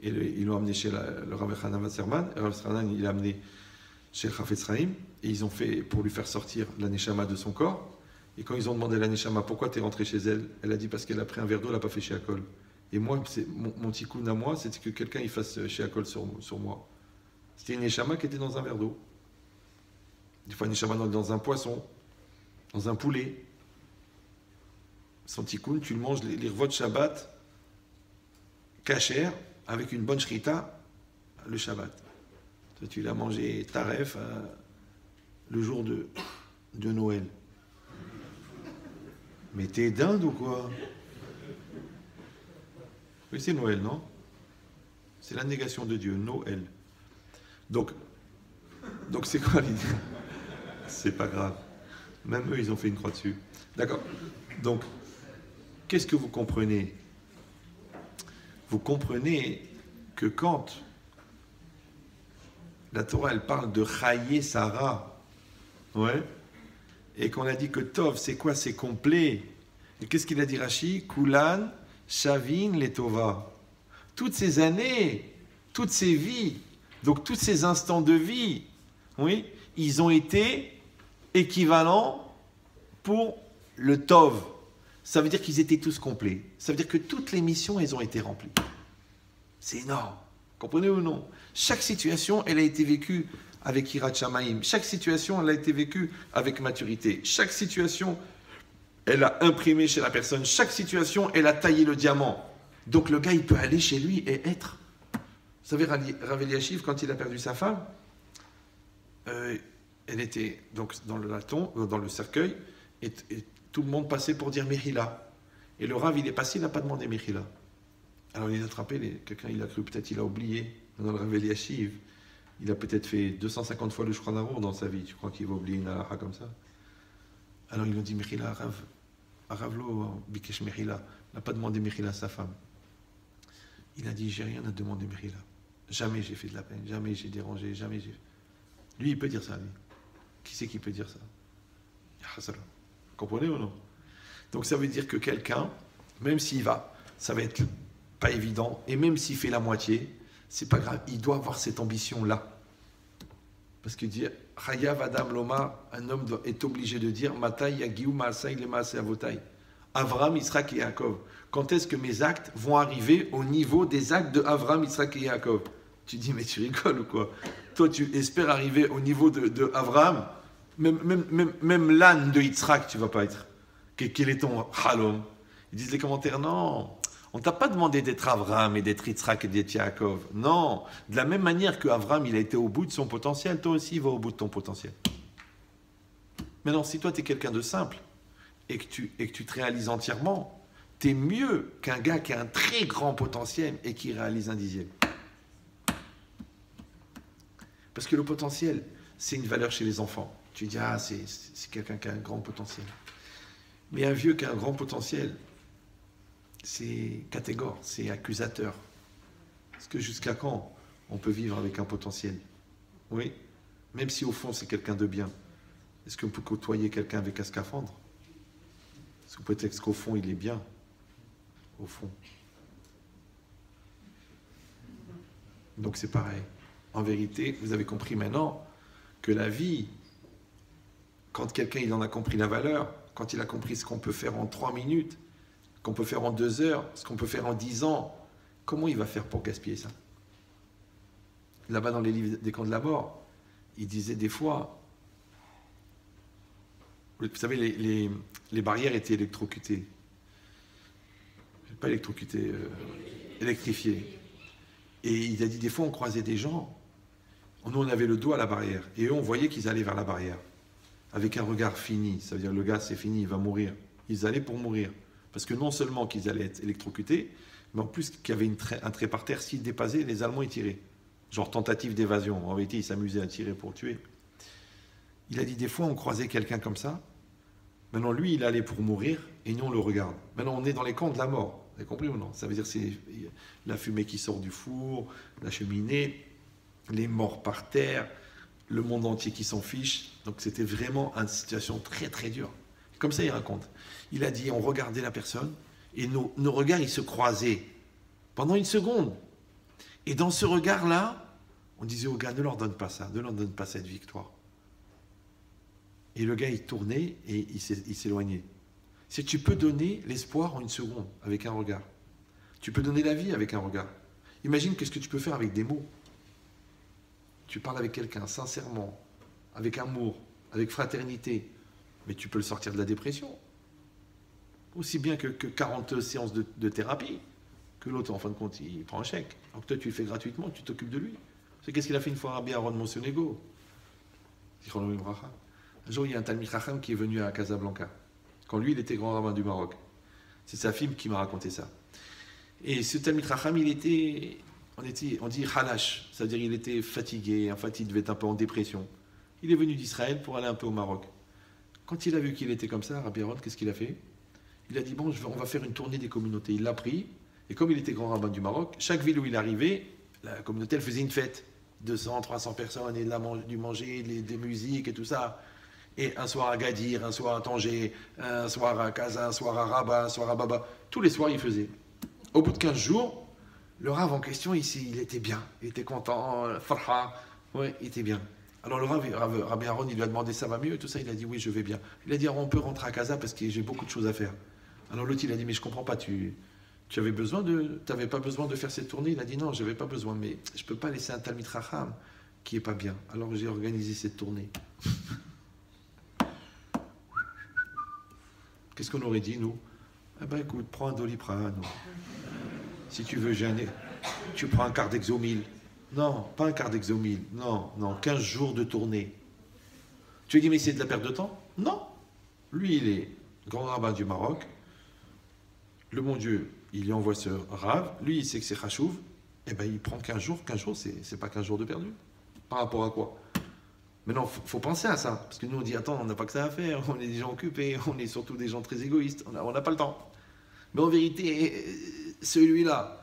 et ils l'ont amené chez le Rav Hanan Wasserman, et Rav Hanan, il l'a amené chez le Chafetz Chaim, et ils ont fait, pour lui faire sortir la neshama de son corps, et quand ils ont demandé à la neshama, pourquoi tu es rentré chez elle, elle a dit parce qu'elle a pris un verre d'eau, elle n'a pas fait shiakol. Et moi, mon tikkun à moi, c'était que quelqu'un il fasse shiakol sur moi. C'était une neshama qui était dans un verre d'eau. Des fois, une neshama dans un poisson, dans un poulet. Son tikkun, tu le manges les revots de Shabbat, kasher, avec une bonne shrita, le Shabbat. Toi, tu l'as mangé taref le jour de Noël. Mais t'es dinde ou quoi? Oui, c'est Noël, non? C'est la négation de Dieu, Noël. Donc c'est quoi l'idée? C'est pas grave. Même eux, ils ont fait une croix dessus. D'accord. Donc, qu'est-ce que vous comprenez? Vous comprenez que quand la Torah, elle parle de Chaye Sarah, ouais, et qu'on a dit que Tov, c'est quoi? C'est complet. Et qu'est-ce qu'il a dit Rashi? Kulan, Shavin, Letova. Toutes ces années, toutes ces vies, donc tous ces instants de vie, oui, ils ont été équivalents pour le Tov. Ça veut dire qu'ils étaient tous complets. Ça veut dire que toutes les missions, elles ont été remplies. C'est énorme. Comprenez ou non? Chaque situation, elle a été vécue avec Hirat Shamaim. Chaque situation, elle a été vécue avec maturité. Chaque situation, elle a imprimé chez la personne. Chaque situation, elle a taillé le diamant. Donc le gars, il peut aller chez lui et être. Vous savez, Rav Eliashiv, quand il a perdu sa femme, elle était donc dans le laton, dans le cercueil, et tout le monde passait pour dire Mechila. Et le Rav, il est passé, il n'a pas demandé Mechila. Alors il a attrapé, quelqu'un il a cru, peut-être il a oublié, dans le Rav Eliashiv. Il a peut-être fait 250 fois le Shulchan Arour dans sa vie. Tu crois qu'il va oublier une halakha comme ça? Alors ils lui ont dit, Mechila, Ravlo, Bikesh Mechila, n'a pas demandé Mechila à sa femme. Il a dit, j'ai rien à demander Mechila. Jamais j'ai fait de la peine, jamais j'ai dérangé, jamais j'ai... Lui, il peut dire ça, lui. Qui c'est qui peut dire ça? Vous comprenez ou non? Donc ça veut dire que quelqu'un, même s'il va, ça va être pas évident, et même s'il fait la moitié, c'est pas grave, il doit avoir cette ambition-là. Parce que dire, Chayav Adam Loma, un homme est obligé de dire, Matai Yagiu Maasai le Maasai Avotai. Avram, Yitzhak et Yaakov. Quand est-ce que mes actes vont arriver au niveau des actes de Avram, Yitzhak et Yaakov? Tu dis, mais tu rigoles ou quoi? Toi, tu espères arriver au niveau de Avram, même l'âne de Yitzhak, tu ne vas pas être. Quel est ton halom? Ils disent les commentaires, non, on ne t'a pas demandé d'être Avram et d'être Yitzhak et d'être Yaakov. Non, de la même manière que Avram, il a été au bout de son potentiel, toi aussi, va au bout de ton potentiel. Maintenant, si toi, tu es quelqu'un de simple et que tu te réalises entièrement, tu es mieux qu'un gars qui a un très grand potentiel et qui réalise un dixième. Parce que le potentiel, c'est une valeur chez les enfants. Tu dis, ah, c'est quelqu'un qui a un grand potentiel. Mais un vieux qui a un grand potentiel, c'est catégore, c'est accusateur. Parce que jusqu'à quand on peut vivre avec un potentiel? Oui, même si au fond c'est quelqu'un de bien. Est-ce qu'on peut côtoyer quelqu'un avec un scaphandre? Sous prétexte qu'au fond il est bien. Au fond. Donc c'est pareil. En vérité, vous avez compris maintenant que la vie, quand quelqu'un il en a compris la valeur, quand il a compris ce qu'on peut faire en 3 minutes, qu'on peut faire en 2 heures, ce qu'on peut faire en 10 ans, comment il va faire pour gaspiller ça? Là-bas dans les livres des camps de la mort, il disait des fois, vous savez, les barrières étaient électrocutées. Pas électrocutées, électrifiées. Et il a dit des fois on croisait des gens, nous on avait le dos à la barrière, et eux on voyait qu'ils allaient vers la barrière, avec un regard fini, ça veut dire le gars c'est fini, il va mourir. Ils allaient pour mourir. Parce que non seulement qu'ils allaient être électrocutés, mais en plus qu'il y avait un trait par terre, s'ils dépassaient, les Allemands ils tiraient. Genre tentative d'évasion. En vérité, ils s'amusaient à tirer pour tuer. Il a dit des fois on croisait quelqu'un comme ça, maintenant lui il allait pour mourir, et nous on le regarde. Maintenant on est dans les camps de la mort. Vous avez compris ou non? Ça veut dire c'est la fumée qui sort du four, la cheminée, les morts par terre, le monde entier qui s'en fiche. Donc c'était vraiment une situation très très dure. Comme ça il raconte. Il a dit on regardait la personne et nos regards ils se croisaient pendant une seconde. Et dans ce regard-là, on disait au gars ne leur donne pas ça, ne leur donne pas cette victoire. Et le gars il tournait et il s'éloignait. C'est tu peux donner l'espoir en une seconde avec un regard. Tu peux donner la vie avec un regard. Imagine qu'est-ce que tu peux faire avec des mots. Tu parles avec quelqu'un sincèrement, avec amour, avec fraternité, mais tu peux le sortir de la dépression. Aussi bien que 40 séances de thérapie, que l'autre, en fin de compte, il prend un chèque. Alors que toi, tu le fais gratuitement, tu t'occupes de lui. C'est qu'est-ce qu'il a fait une fois Rabbi Aaron Monsonego. Un jour, il y a un Talmid Chacham qui est venu à Casablanca, quand lui, il était grand rabbin du Maroc. C'est sa fille qui m'a raconté ça. Et ce Talmid Chacham, on dit halash, c'est-à-dire il était fatigué, en fait, il devait être un peu en dépression. Il est venu d'Israël pour aller un peu au Maroc. Quand il a vu qu'il était comme ça, Rabbi Aaron, qu'est-ce qu'il a fait? Il a dit, bon, on va faire une tournée des communautés. Il l'a pris, et comme il était grand rabbin du Maroc, chaque ville où il arrivait, la communauté, elle faisait une fête. 200, 300 personnes, et du manger, des musiques et tout ça. Et un soir à Gadir, un soir à Tanger, un soir à Casa, un soir à Rabat, un soir à Baba. Tous les soirs, il faisait. Au bout de 15 jours, le Rav en question, il était bien. Il était content, farha. Ouais, il était bien. Alors le Rabbi Aaron, il lui a demandé ça va mieux et tout ça. Il a dit oui, je vais bien. Il a dit on peut rentrer à Casa parce que j'ai beaucoup de choses à faire. Alors l'autre, il a dit mais je comprends pas, tu avais besoin t'avais pas besoin de faire cette tournée? Il a dit non, j'avais pas besoin, mais je peux pas laisser un Talmid Chacham qui est pas bien. Alors j'ai organisé cette tournée. Qu'est-ce qu'on aurait dit, nous? Eh ben écoute, prends un Doliprane. Si tu veux gêner, tu prends un quart d'Exomil. Non, pas un quart d'Exomil. Non, 15 jours de tournée. Tu lui dis, mais c'est de la perte de temps? Non. Lui, il est grand rabbin du Maroc. Le bon Dieu, il lui envoie ce rave. Lui, il sait que c'est Chachouv. Eh ben il prend 15 jours. 15 jours, c'est pas 15 jours de perdu. Par rapport à quoi? Maintenant, faut penser à ça. Parce que nous, on dit, attends, on n'a pas que ça à faire. On est des gens occupés. On est surtout des gens très égoïstes. On n'a pas le temps. Mais en vérité, celui-là,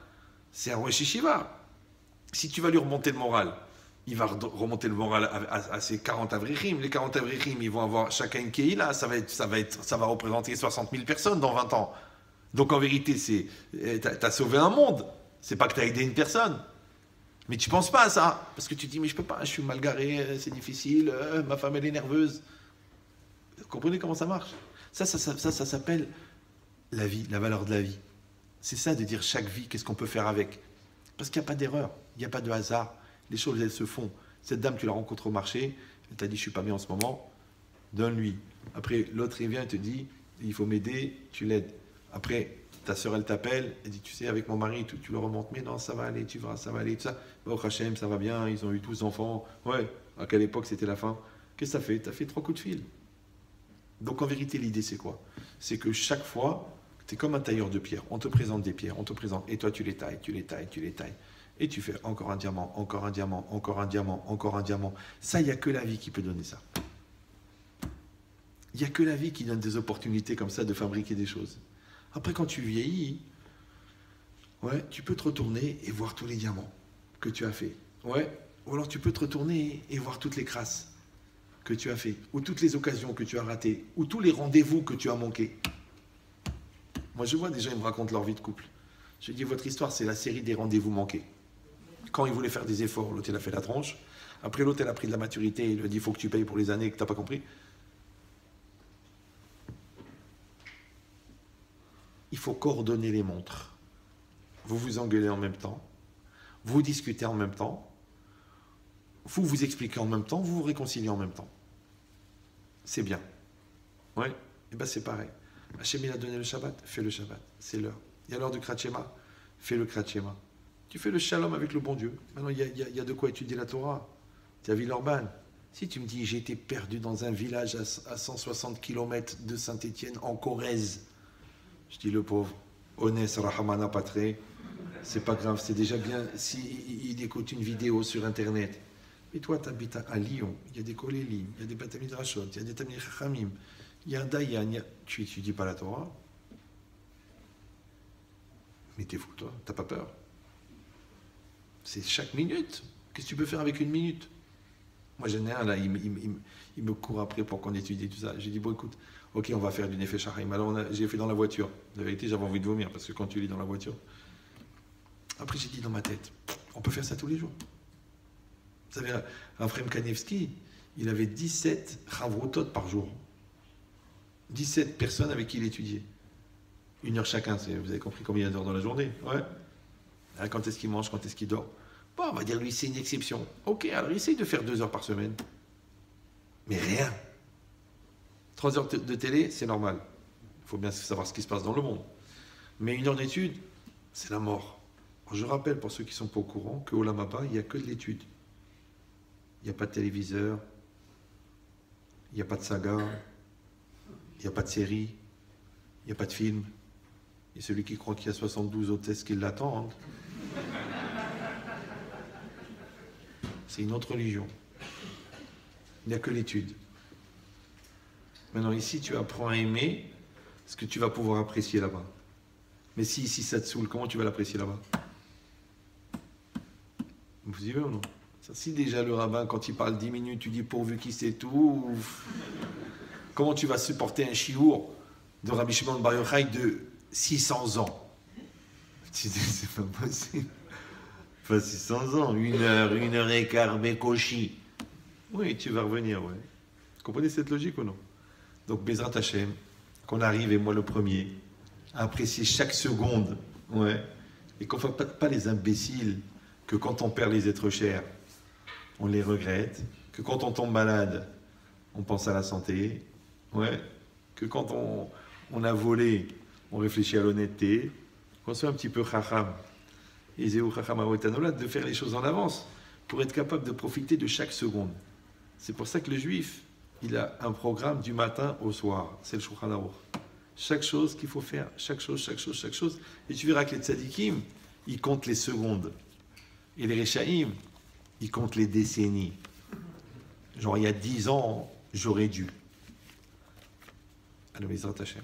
c'est un Rosh Yeshiva. Si tu vas lui remonter le moral, il va remonter le moral à ses 40 avrichim. Les 40 avrichim, ils vont avoir chacun une Keïla. Ça va représenter 60 000 personnes dans 20 ans. Donc en vérité, t'as sauvé un monde. C'est pas que t'as aidé une personne. Mais tu penses pas à ça. Parce que tu te dis, mais je peux pas, je suis mal garé, c'est difficile, ma femme elle est nerveuse. Vous comprenez comment ça marche? Ça s'appelle la vie, la valeur de la vie. C'est ça de dire chaque vie, qu'est-ce qu'on peut faire avec. Parce qu'il n'y a pas d'erreur, il n'y a pas de hasard. Les choses, elles se font. Cette dame, tu la rencontres au marché, elle t'a dit, je suis pas bien en ce moment, donne-lui. Après, l'autre, il vient et te dit, il faut m'aider, tu l'aides. Après, ta soeur, elle t'appelle, elle dit, tu sais, avec mon mari, tu le remontes, mais non, ça va aller, tu verras, ça va aller, tout ça. Oh, Hachem, ça va bien, ils ont eu 12 enfants. Ouais, à quelle époque c'était la fin? Qu'est-ce que ça fait? Tu as fait 3 coups de fil. Donc en vérité, l'idée, c'est quoi? C'est que chaque fois, tu es comme un tailleur de pierre. On te présente des pierres, on te présente, et toi, tu les tailles, tu les tailles, tu les tailles. Et tu fais encore un diamant, encore un diamant, encore un diamant, encore un diamant. Ça, il n'y a que la vie qui peut donner ça. Il n'y a que la vie qui donne des opportunités comme ça de fabriquer des choses. Après, quand tu vieillis, ouais, tu peux te retourner et voir tous les diamants que tu as fait. Ouais. Ou alors tu peux te retourner et voir toutes les crasses que tu as fait, ou toutes les occasions que tu as ratées, ou tous les rendez-vous que tu as manqués. Moi, je vois des gens, ils me racontent leur vie de couple. Je dis, votre histoire, c'est la série des rendez-vous manqués. Quand ils voulaient faire des efforts, l'autre, il a fait la tronche. Après, l'autre, elle a pris de la maturité, il lui a dit, il faut que tu payes pour les années que tu n'as pas compris. Il faut coordonner les montres. Vous vous engueulez en même temps, vous discutez en même temps, vous vous expliquez en même temps, vous vous réconciliez en même temps. C'est bien. Ouais, et bien c'est pareil. Hachem, il a donné le Shabbat, fais le Shabbat, c'est l'heure. Il y a l'heure du Krat Shema, fais le Krat Shema. Tu fais le Shalom avec le bon Dieu. Maintenant, il y a de quoi étudier la Torah. Tu as Villeurbanne. Si tu me dis, j'ai été perdu dans un village à 160 km de Saint-Étienne, en Corrèze, je dis le pauvre, Onès Rahamana Patré, c'est pas grave, c'est déjà bien s'il écoute une vidéo sur Internet. Mais toi, tu habites à Lyon, il y a des Kolélim, il y a des Batamid Rachot, il y a des Tamid Chachamim, il y a un Dayan, tu étudies pas la Torah? Mais t'es fou, toi, t'as pas peur? C'est chaque minute. Qu'est-ce que tu peux faire avec une minute? Moi, j'en ai un, là, il me court après pour qu'on étudie tout ça. J'ai dit, bon, écoute, ok, on va faire du Nefesh Hachaim. Alors, j'ai fait dans la voiture. La vérité, j'avais envie de vomir, parce que quand tu lis dans la voiture... Après, j'ai dit dans ma tête, on peut faire ça tous les jours. Vous savez, Raphaël Kanevski, il avait 17 chavrotot par jour. 17 personnes avec qui il étudiait. 1 heure chacun, vous avez compris combien il y a d'heures dans la journée? Ouais. Alors, quand est-ce qu'il mange, quand est-ce qu'il dort? Bon, on va dire, lui, c'est une exception. Ok, alors essaye de faire 2 heures par semaine. Mais rien. 3 heures de télé, c'est normal. Il faut bien savoir ce qui se passe dans le monde. Mais 1 heure d'étude, c'est la mort. Je rappelle, pour ceux qui ne sont pas au courant, qu'au Lamaba, il n'y a que de l'étude. Il n'y a pas de téléviseur, il n'y a pas de saga, il n'y a pas de série, il n'y a pas de film. Et celui qui croit qu'il y a 72 hôtesses qui l'attendent, c'est une autre religion. Il n'y a que l'étude. Maintenant, ici, tu apprends à aimer ce que tu vas pouvoir apprécier là-bas. Mais si ici ça te saoule, comment tu vas l'apprécier là-bas? Vous y allez ou non? Si déjà le rabbin, quand il parle 10 minutes, tu dis pourvu qu'il sait tout, comment tu vas supporter un chiour de Rabbi Shimon Bar Yochai de 600 ans? Tu dis, c'est pas possible. Pas 600 ans, 1 heure et quart, Bekoshi. Oui, tu vas revenir, ouais. Vous comprenez cette logique ou non? Donc, Bezrat Hashem, qu'on arrive, et moi le premier, à apprécier chaque seconde, ouais, et qu'on ne fasse pas les imbéciles, que quand on perd les êtres chers, on les regrette, que quand on tombe malade, on pense à la santé, ouais, que quand on a volé, on réfléchit à l'honnêteté, qu'on soit un petit peu chacham, et zéou chacham awetanola, de faire les choses en avance, pour être capable de profiter de chaque seconde. C'est pour ça que le juif, il a un programme du matin au soir, c'est le Shulchan Aruch. Chaque chose qu'il faut faire, chaque chose, chaque chose, chaque chose. Et tu verras que les tzadikim, ils comptent les secondes. Et les Rechaïm, il compte les décennies. Genre, il y a 10 ans, j'aurais dû. Alors, Bezrat Hashem.